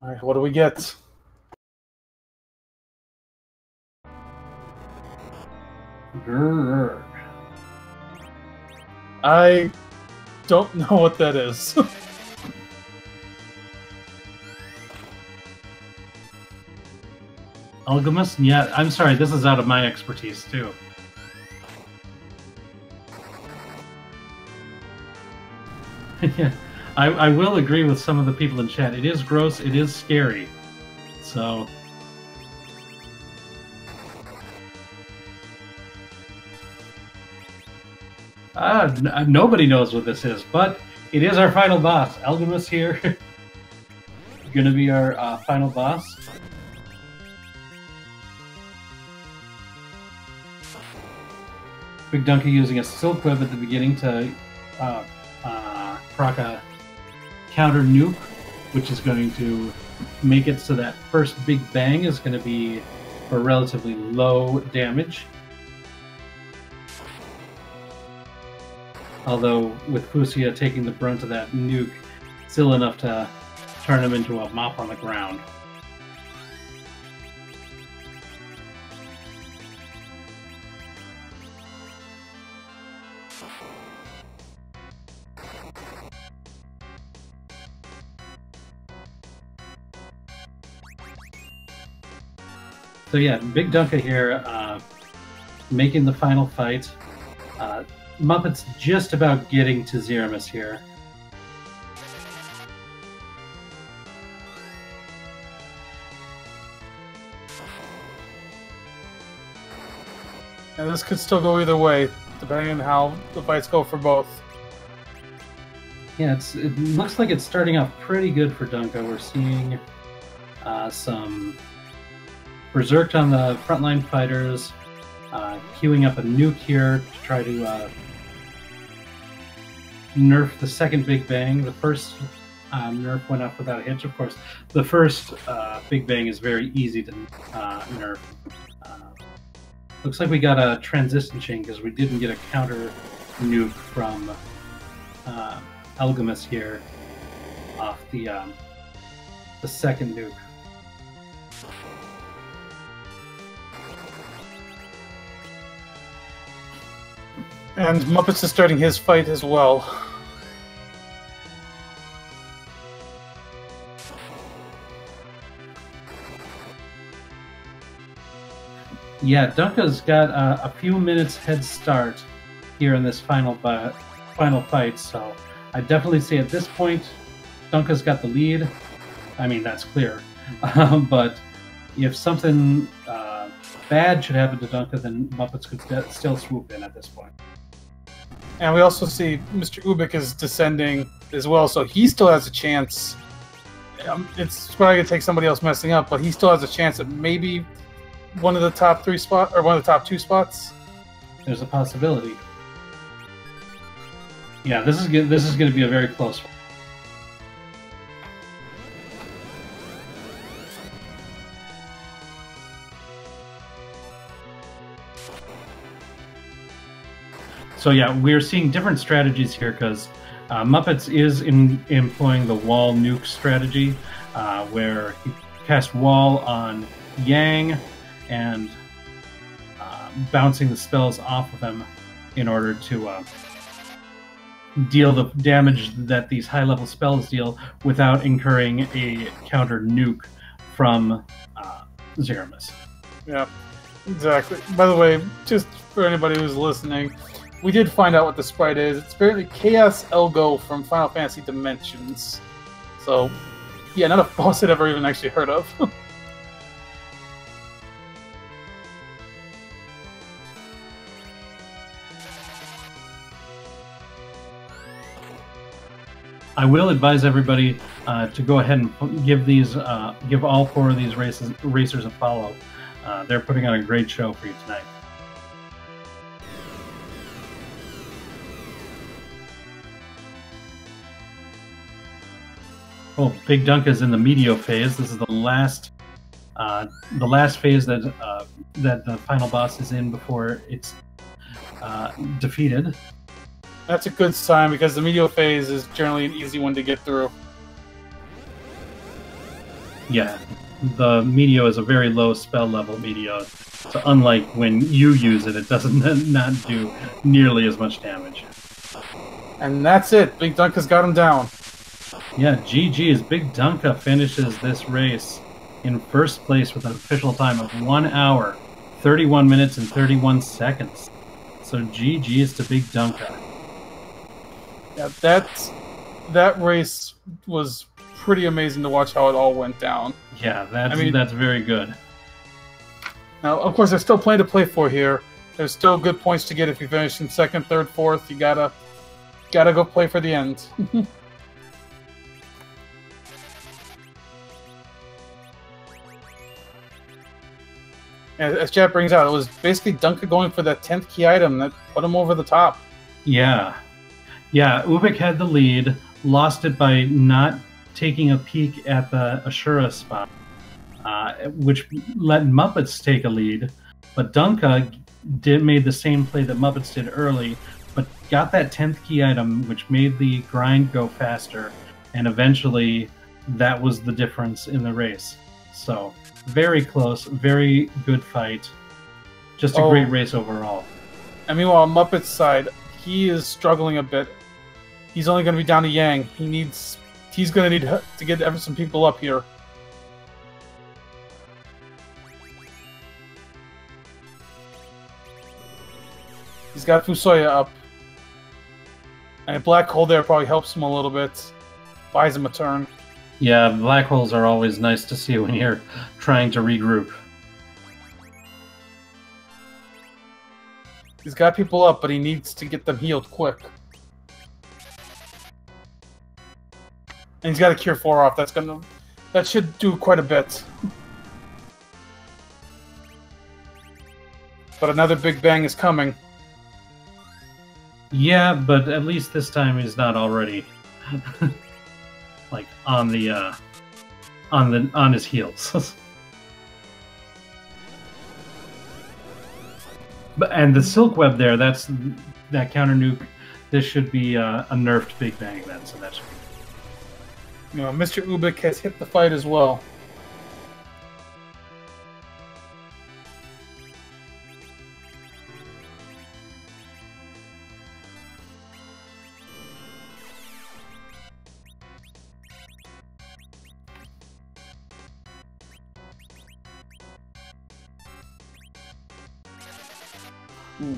S3: Alright, what do we get?
S2: Grrr.
S3: I don't know what that is.
S2: Alchemist? Yeah, I'm sorry, this is out of my expertise, too. Yeah, I will agree with some of the people in chat. It is gross, it is scary. So... nobody knows what this is, but it is our final boss. Alchemist here. Gonna be our final boss. Bigdunka using a silk web at the beginning to proc a counter nuke, which is going to make it so that first big bang is going to be for relatively low damage. Although with Fusia taking the brunt of that nuke, still enough to turn him into a mop on the ground. So yeah, Bigdunka here, making the final fight. Muppets just about getting to Zeromus here.
S3: And this could still go either way, depending on how the fights go for both.
S2: Yeah, it looks like it's starting off pretty good for Dunka. We're seeing some Berserked on the frontline fighters, queuing up a nuke here to try to nerf the second Big Bang. The first nerf went off without a hitch, of course. The first Big Bang is very easy to nerf. Looks like we got a transition chain because we didn't get a counter nuke from Algemus here off the second nuke.
S3: And Muppets is starting his fight as well.
S2: Yeah, Dunka's got a few minutes head start here in this final fight, so I definitely say at this point, Dunka's got the lead. I mean, that's clear. But if something bad should happen to Dunka, then Muppets could still swoop in at this point.
S3: And we also see MrUbiq is descending as well, so he still has a chance. It's probably going to take somebody else messing up, but he still has a chance at maybe one of the top 3 spots, or one of the top 2 spots.
S2: There's a possibility. Yeah, this is going to be a very close one. So yeah, we're seeing different strategies here because Muppets is employing the wall nuke strategy, where he casts wall on Yang and bouncing the spells off of him in order to deal the damage that these high-level spells deal without incurring a counter nuke from Zemus.
S3: Yeah, exactly. By the way, just for anybody who's listening, we did find out what the sprite is. It's apparently Chaos Elgo from Final Fantasy Dimensions. So, yeah, not a boss I'd ever even actually heard of.
S2: I will advise everybody to go ahead and give all 4 of these racers a follow. They're putting on a great show for you tonight. Oh, Bigdunka's in the Meteor phase. This is the last phase that the final boss is in before it's defeated.
S3: That's a good sign because the Meteor phase is generally an easy one to get through.
S2: Yeah, the Meteor is a very low spell level Meteor, so unlike when you use it, it doesn't not do nearly as much damage.
S3: And that's it. Bigdunka's got him down.
S2: Yeah, GG's. Bigdunka finishes this race in first place with an official time of 1 hour, 31 minutes, and 31 seconds. So GG's to Bigdunka.
S3: Yeah, that race was pretty amazing to watch how it all went down.
S2: Yeah, that's very good.
S3: Now, of course, there's still plenty to play for here. There's still good points to get if you finish in 2nd, 3rd, 4th. You gotta go play for the end. As chat brings out, it was basically Dunka going for that 10th key item that put him over the top.
S2: Yeah. Yeah, Ubik had the lead, lost it by not taking a peek at the Ashura spot, which let Muppets take a lead, but Dunka made the same play that Muppets did early, but got that 10th key item, which made the grind go faster, and eventually that was the difference in the race. So, very close, very good fight. Just a great race overall.
S3: And meanwhile, on Muppet's side, he is struggling a bit. He's only going to be down to Yang. He's going to need to get some people up here. He's got Fusoya up. And a black hole there probably helps him a little bit. Buys him a turn.
S2: Yeah, black holes are always nice to see when you're trying to regroup.
S3: He's got people up, but he needs to get them healed quick. And he's got a Cure 4 off. That should do quite a bit. But another Big Bang is coming.
S2: Yeah, but at least this time he's not already like on the on his heels. And the silk web there, that's that counter nuke. This should be a nerfed Big Bang then, so that should be.
S3: MrUbiq has hit the fight as well.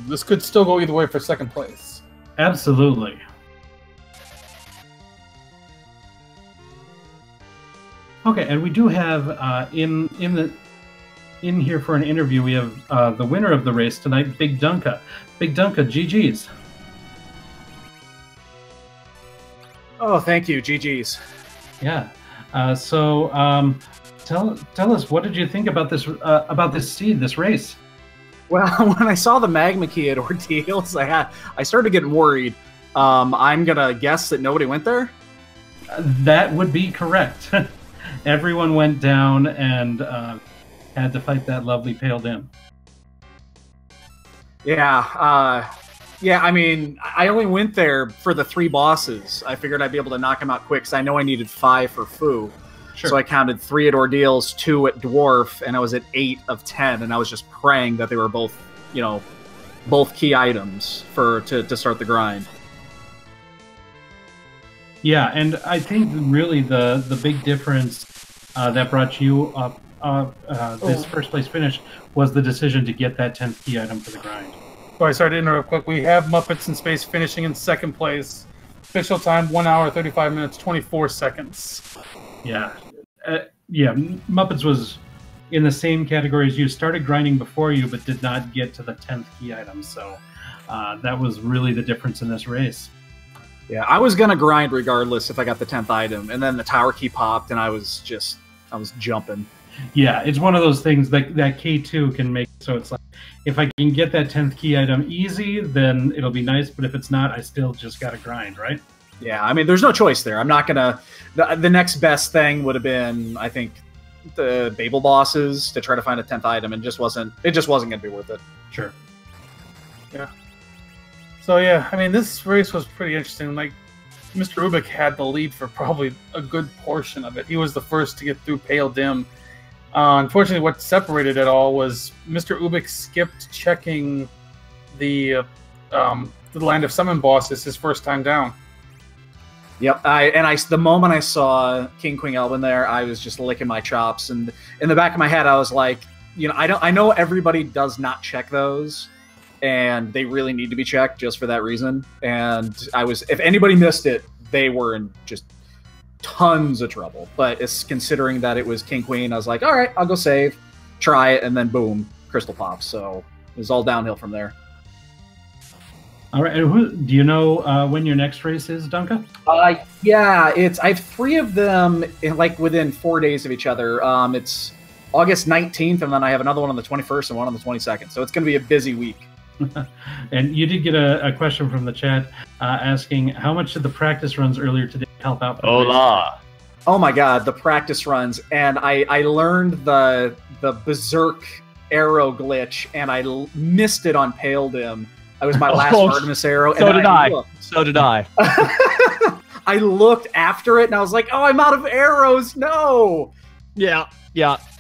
S3: This could still go either way for second place.
S2: Absolutely. Okay, and we do have in here for an interview. We have the winner of the race tonight, Bigdunka. Bigdunka, GG's.
S4: Oh, thank you, GG's.
S2: Yeah. So tell us, what did you think about this seed, this race?
S4: Well, when I saw the magma key at Ordeals, I started getting worried. I'm gonna guess that nobody went there.
S2: That would be correct. Everyone went down and had to fight that lovely pale dim.
S4: Yeah, yeah. I mean, I only went there for the 3 bosses. I figured I'd be able to knock them out quick, because I know I needed 5 for Fu. Sure. So I counted 3 at Ordeals, 2 at Dwarf, and I was at 8 of 10, and I was just praying that they were both, both key items to start the grind.
S2: Yeah, and I think really the big difference that brought you up this first place finish was the decision to get that 10th key item for the grind.
S3: Sorry, to interrupt quick. We have Muppetsinspace finishing in second place. Official time 1 hour 35 minutes 24 seconds.
S2: Yeah. Yeah, Muppets was in the same category as you. Started grinding before you, but did not get to the 10th key item. So that was really the difference in this race.
S4: Yeah, I was going to grind regardless if I got the 10th item. And then the tower key popped, and I was jumping.
S2: Yeah, it's one of those things that K2 can make. So it's like, if I can get that 10th key item easy, then it'll be nice. But if it's not, I still just got to grind, right?
S4: Yeah, I mean, there's no choice there. I'm not gonna. The next best thing would have been, I think, the Babel bosses to try to find a 10th item, and it just wasn't gonna be worth it.
S2: Sure.
S3: Yeah. So yeah, I mean, this race was pretty interesting. Like, MrUbiq had the lead for probably a good portion of it. He was the first to get through Pale Dim. Unfortunately, what separated it all was MrUbiq skipped checking the Land of Summon bosses his first time down.
S4: Yep, the moment I saw King Queen Elvin there, I was just licking my chops, and in the back of my head, I was like, I know everybody does not check those, and they really need to be checked just for that reason. And if anybody missed it, they were in just tons of trouble. But it's considering that it was King Queen, I was like, all right, I'll go save, try it, and then boom, crystal pops. So it was all downhill from there.
S2: All right. Do you know when your next race is, Dunka?
S4: Yeah, I have 3 of them within 4 days of each other. It's August 19th, and then I have another one on the 21st and one on the 22nd. So it's going to be a busy week.
S2: And you did get a question from the chat asking, how much did the practice runs earlier today help out?
S5: Hola.
S4: Oh my God, the practice runs, and I learned the berserk arrow glitch, and I missed it on Pale Dim. It was my last Artemis arrow.
S5: So did I. So did I.
S4: I looked after it, and I was like, oh, I'm out of arrows. No.
S5: Yeah.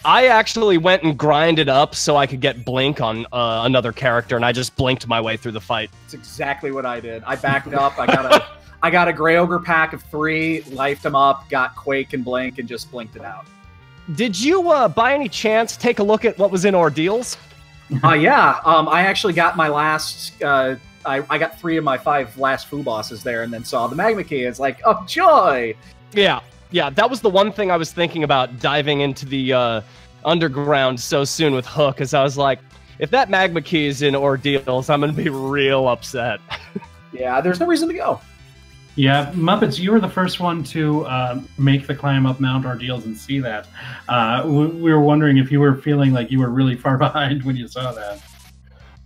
S5: I actually went and grinded up so I could get Blink on another character, and I just blinked my way through the fight.
S4: That's exactly what I did. I backed up. I got a Grey Ogre pack of 3, lifed them up, got Quake and Blink, and just blinked it out.
S5: Did you, by any chance, take a look at what was in Ordeals?
S4: Yeah. I actually got my last. I got 3 of my 5 last Fu bosses there, and then saw the Magma Key. It's like, oh joy!
S5: Yeah. That was the one thing I was thinking about diving into the underground so soon with Hook, as I was like, if that Magma Key is in Ordeals, I'm gonna be real upset.
S4: Yeah, there's no reason to go.
S2: Yeah, Muppets, you were the first one to make the climb up Mount Ordeals and see that. We were wondering if you were feeling like you were really far behind when you saw that.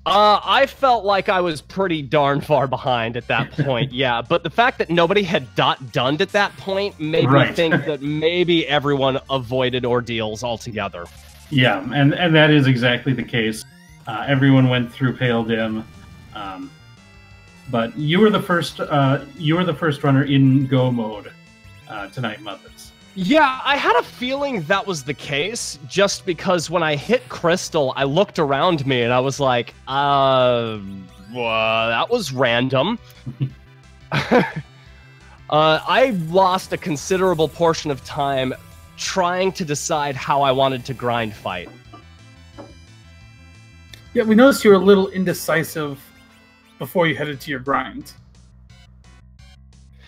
S5: I felt like I was pretty darn far behind at that point, yeah. But the fact that nobody had done at that point made me think that maybe everyone avoided ordeals altogether.
S2: Yeah, and that is exactly the case. Everyone went through Pale Dim, but you were the first. You were the first runner in go mode tonight, Muppets.
S5: Yeah, I had a feeling that was the case, just because when I hit Crystal, I looked around me and I was like, well, that was random. I lost a considerable portion of time trying to decide how I wanted to grind fight.
S3: Yeah, we noticed you were a little indecisive before you headed to your grind.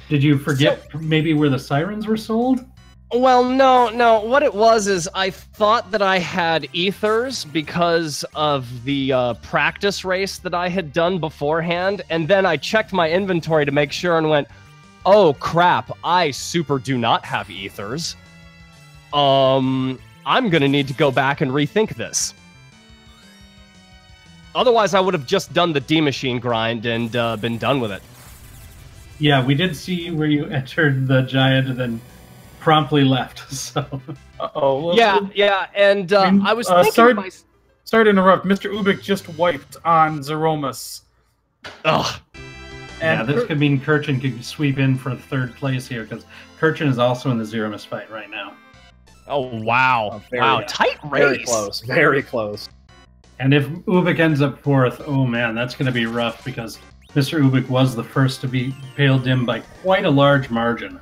S2: Did you forget maybe where the sirens were sold?
S5: Well, no. What it was is I thought that I had ethers because of the practice race that I had done beforehand, and then I checked my inventory to make sure and went, oh crap, I super do not have ethers. I'm gonna need to go back and rethink this. Otherwise, I would have just done the D-Machine grind and been done with it.
S2: Yeah, we did see where you entered the giant and then promptly left. So,
S3: well,
S5: yeah, and I was thinking.
S3: Sorry to interrupt. MrUbiq just wiped on Zeromus.
S5: Ugh.
S2: Yeah, this could mean Kirchin could sweep in for third place here because Kirchin is also in the Zeromus fight right now.
S5: Oh wow! Wow, tight race.
S4: Very close. Very close.
S2: And if Ubik ends up fourth, oh man, that's going to be rough because MrUbiq was the first to be Pale Dim by quite a large margin.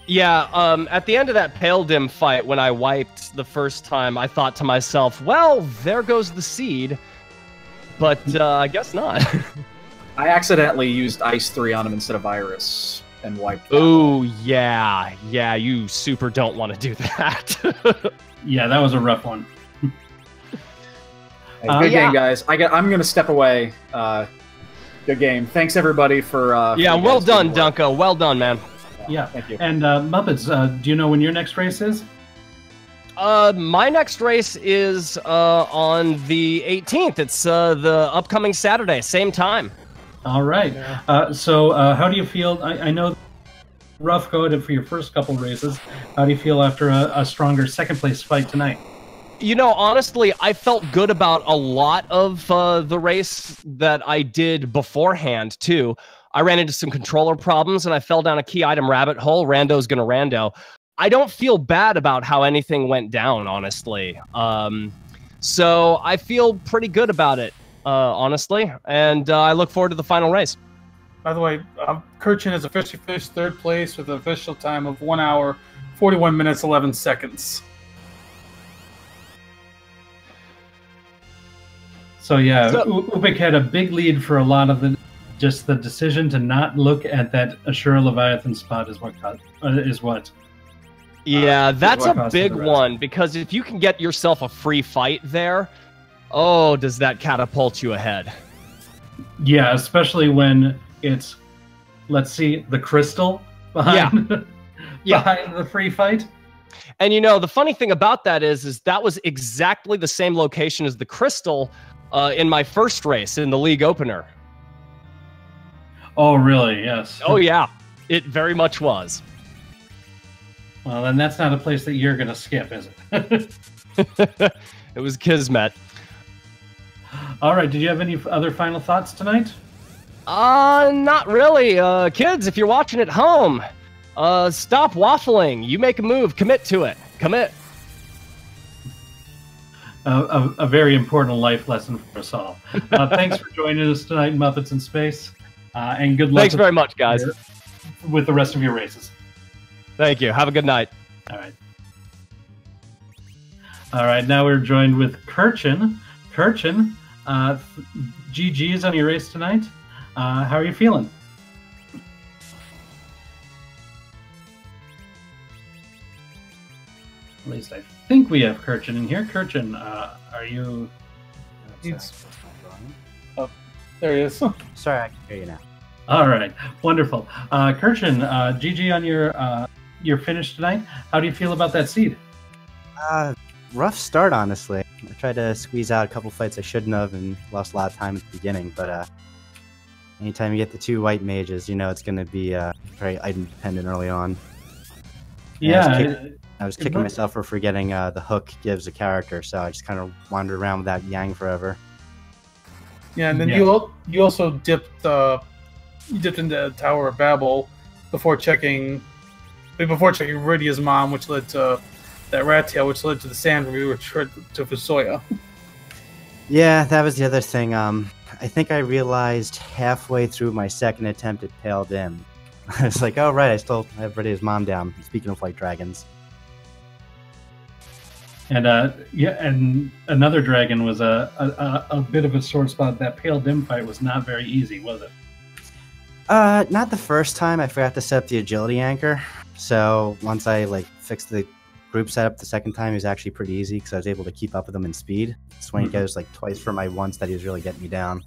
S5: Yeah, at the end of that Pale Dim fight, when I wiped the first time, I thought to myself, well, there goes the seed. But I guess not.
S4: I accidentally used Ice 3 on him instead of Virus and wiped.
S5: Oh, yeah. Yeah, you super don't want to do that.
S2: Yeah, that was a rough one.
S4: Hey, good game, guys. I'm going to step away. Good game. Thanks, everybody, for...
S5: yeah, well done, Dunka. Well done, man.
S2: Yeah,
S4: thank you.
S2: And Muppets, do you know when your next race is?
S5: My next race is on the 18th. It's the upcoming Saturday, same time.
S2: All right. Yeah. So how do you feel? I know rough go for your first couple races. How do you feel after a stronger second place fight tonight?
S5: You know, honestly, I felt good about a lot of the race that I did beforehand, too. I ran into some controller problems and I fell down a key item rabbit hole. Rando's gonna rando. I don't feel bad about how anything went down, honestly. So I feel pretty good about it, honestly. And I look forward to the final race.
S3: By the way, Kirchin has officially finished third place with an official time of 1 hour, 41 minutes, 11 seconds.
S2: So yeah, Ubik had a big lead for a lot of the... Just the decision to not look at that Ashura Leviathan spot is what.
S5: Yeah, that's a big one, because if you can get yourself a free fight there, oh, does that catapult you ahead?
S2: Yeah, especially when it's, let's see, the crystal behind, behind the free fight.
S5: And you know, the funny thing about that is that was exactly the same location as the crystal in my first race in the league opener.
S2: Oh, really? Yes.
S5: Oh, yeah. It very much was.
S2: Well, then that's not a place that you're going to skip, is it?
S5: It was Kismet.
S2: All right. Did you have any other final thoughts tonight?
S5: Not really. Kids, if you're watching at home, stop waffling. You make a move. Commit to it. Commit.
S2: A very important life lesson for us all. Thanks for joining us tonight in Muppets in Space. And good luck.
S5: Thanks very much, guys.
S2: With the rest of your races.
S5: Thank you. Have a good night.
S2: All right. All right. Now we're joined with Kirchin. Kirchin, GG's on your race tonight. How are you feeling? At least I think we have Kirchin in here. Kirchin, are you...
S3: Oh, there he is.
S6: Sorry, I can hear you now.
S2: All right, wonderful. Kirchin, GG on your finish tonight. How do you feel about that seed?
S6: Rough start, honestly. I tried to squeeze out a couple fights I shouldn't have and lost a lot of time at the beginning, but anytime you get the 2 white mages, you know it's going to be very item dependent early on.
S2: Yeah.
S6: I was kicking myself for forgetting the hook gives a character, so I just kind of wandered around without Yang forever.
S3: Yeah, and then you also dipped into Tower of Babel before checking Viridia's mom, which led to that rat tail, which led to the sand where we returned to Fusoya.
S6: Yeah, that was the other thing. I think I realized halfway through my second attempt at Pale Dim. I was like, oh right, I still have Viridia's mom down. Speaking of white dragons.
S2: And and another dragon was a bit of a sore spot. That Pale Dim fight was not very easy, was it?
S6: Not the first time. I forgot to set up the agility anchor. So once I fixed the group setup the second time, it was actually pretty easy because I was able to keep up with them in speed. Swing goes twice for my once that he was really getting me down.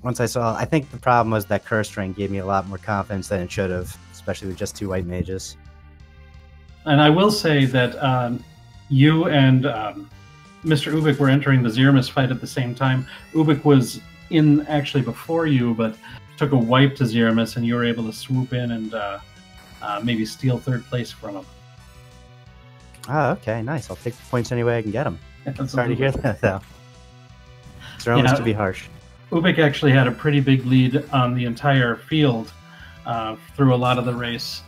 S6: Once I think the problem was that curse ring gave me a lot more confidence than it should have, especially with just 2 white mages.
S2: And I will say that you and MrUbiq were entering the Zemus fight at the same time. Ubiq was in actually before you, but took a wipe to Zemus, and you were able to swoop in and maybe steal 3rd place from him.
S6: Oh, okay, nice. I'll take the points any way I can get them.
S2: Absolutely.
S6: Sorry to hear that, though. Zemus to be harsh.
S2: Ubiq actually had a pretty big lead on the entire field through a lot of the race,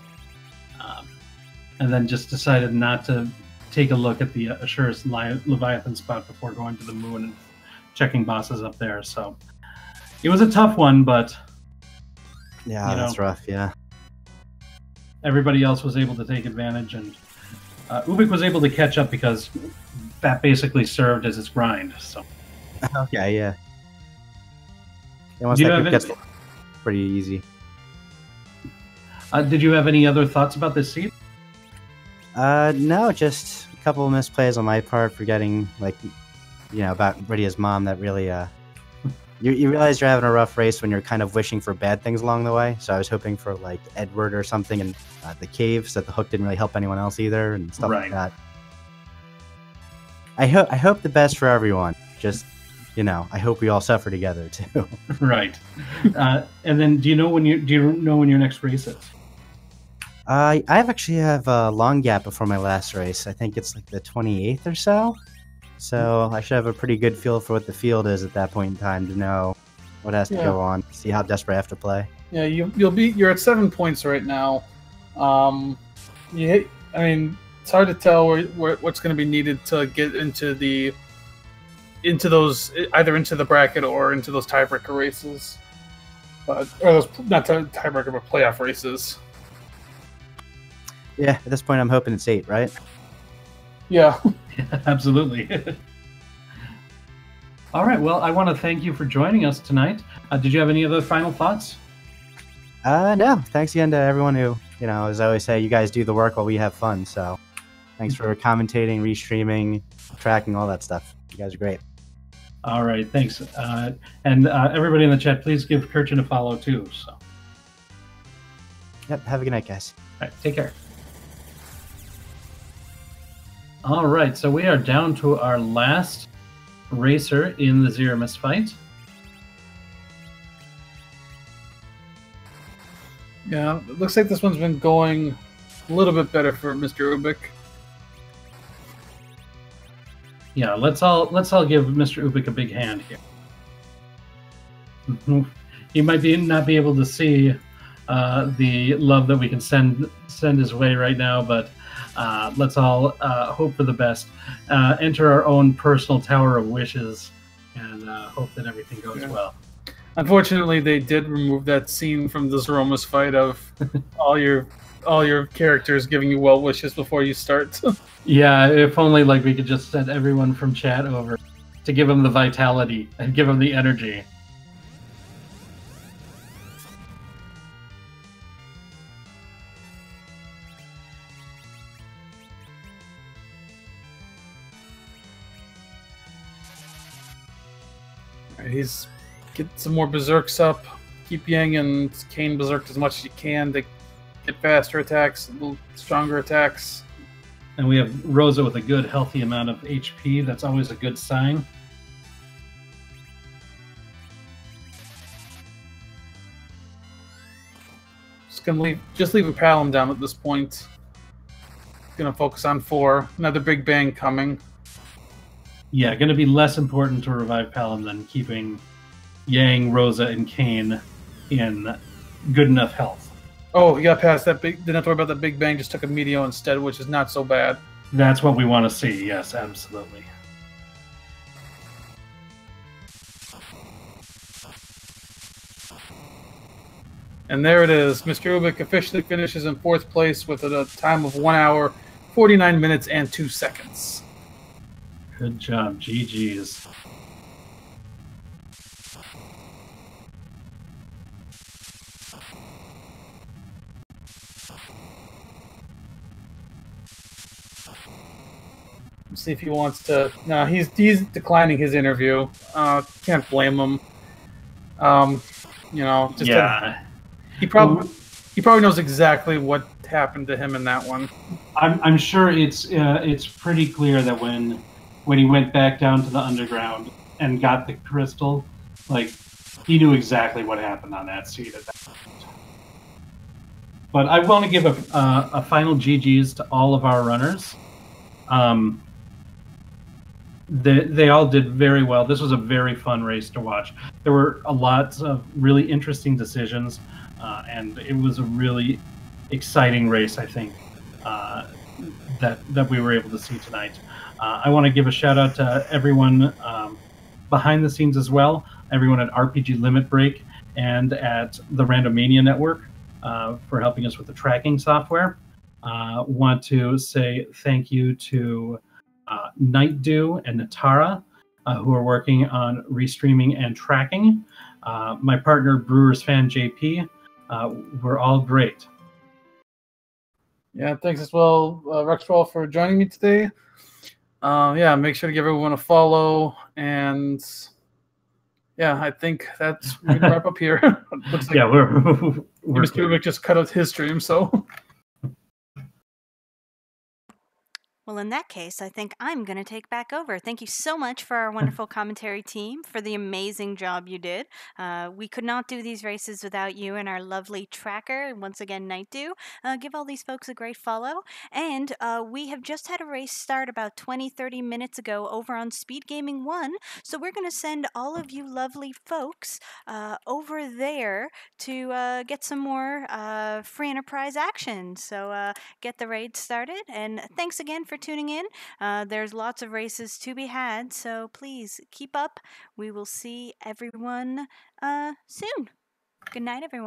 S2: and then just decided not to take a look at the Assurus Leviathan spot before going to the moon and checking bosses up there. So it was a tough one, but
S6: yeah, that's rough. Yeah,
S2: everybody else was able to take advantage, and Ubiq was able to catch up because that basically served as his grind. So
S6: okay, yeah. And once that group gets pretty easy.
S2: Did you have any other thoughts about this seed?
S6: No, just a couple of misplays on my part, forgetting about Viridia's mom. That really you realize you're having a rough race when you're kind of wishing for bad things along the way. So I was hoping for Edward or something in the cave, so that the hook didn't really help anyone else either, and stuff like that. I hope the best for everyone. Just I hope we all suffer together too.
S2: Right. And then, do you know when your next race is?
S6: I actually have a long gap before my last race. I think it's the 28th or so. So I should have a pretty good feel for what the field is at that point in time to know what has to go on. See how desperate I have to play. Yeah,
S3: you're at 7 points right now. It's hard to tell what's going to be needed to get into the bracket or into those tiebreaker races, or those not tiebreaker but playoff races.
S6: Yeah, at this point I'm hoping it's 8, right?
S3: Yeah.
S2: Yeah, absolutely. All right. Well, I want to thank you for joining us tonight. Did you have any other final thoughts?
S6: No. Thanks again to everyone who, as I always say, you guys do the work while we have fun. So thanks for commentating, restreaming, tracking, all that stuff. You guys are great.
S2: All right. Thanks. And everybody in the chat, please give Kirchin a follow too. So.
S6: Yep. Have a good night, guys.
S2: All right. Take care. All right. So we are down to our last racer in the Zemus fight.
S3: Yeah, it looks like this one's been going a little bit better for MrUbiq.
S2: Yeah, let's all give MrUbiq a big hand here. He might not be able to see the love that we can send his way right now, but let's all hope for the best. Enter our own personal Tower of Wishes, and hope that everything goes well.
S3: Unfortunately, they did remove that scene from the Zeromus fight of all your characters giving you well wishes before you start.
S2: Yeah, if only we could just send everyone from chat over to give them the vitality and give them the energy.
S3: He's get some more berserks up. Keep Yang and Kane berserked as much as you can to get faster attacks, a little stronger attacks.
S2: And we have Rosa with a good, healthy amount of HP. That's always a good sign.
S3: Just leaving Palom down at this point. Gonna focus on 4. Another big bang coming.
S2: Yeah, going to be less important to revive Palom than keeping Yang, Rosa, and Kane in good enough health.
S3: Oh, you got past that big. Didn't have to worry about that big bang. Just took a Meteo instead, which is not so bad.
S2: That's what we want to see. Yes, absolutely.
S3: And there it is. MrUbiq officially finishes in 4th place with a time of 1 hour, 49 minutes, and 2 seconds.
S2: Good job. GG's.
S3: Let's see if he wants to. No, he's declining his interview. Can't blame him. You know, just
S2: yeah.
S3: He probably knows exactly what happened to him in that one.
S2: I'm sure it's pretty clear that when he went back down to the underground and got the crystal, like, he knew exactly what happened on that seat at that point. But I want to give a final GG's to all of our runners. They all did very well. This was a very fun race to watch. There were a lot of really interesting decisions, and it was a really exciting race, I think, that we were able to see tonight. I want to give a shout out to everyone behind the scenes as well, everyone at RPG Limit Break and at the Randomania Network for helping us with the tracking software. Want to say thank you to Night Dew and Natara, who are working on restreaming and tracking. My partner, BrewersFanJP. We're all great.
S3: Yeah, thanks as well, Rexxraul, for joining me today. Yeah, make sure to give everyone a follow, and yeah, I think that's we can wrap up here. Looks like
S2: Yeah, we're
S3: MrUbiq just cut out his stream, so.
S1: Well, in that case, I think I'm going to take back over. Thank you so much for our wonderful commentary team for the amazing job you did. We could not do these races without you and our lovely tracker. Once again, Night Dew. Give all these folks a great follow. And we have just had a race start about 20-30 minutes ago over on Speed Gaming 1. So we're going to send all of you lovely folks over there to get some more free enterprise action. So get the raid started. And thanks again for tuning in. There's lots of races to be had, so please keep up. We will see everyone soon. Good night, everyone.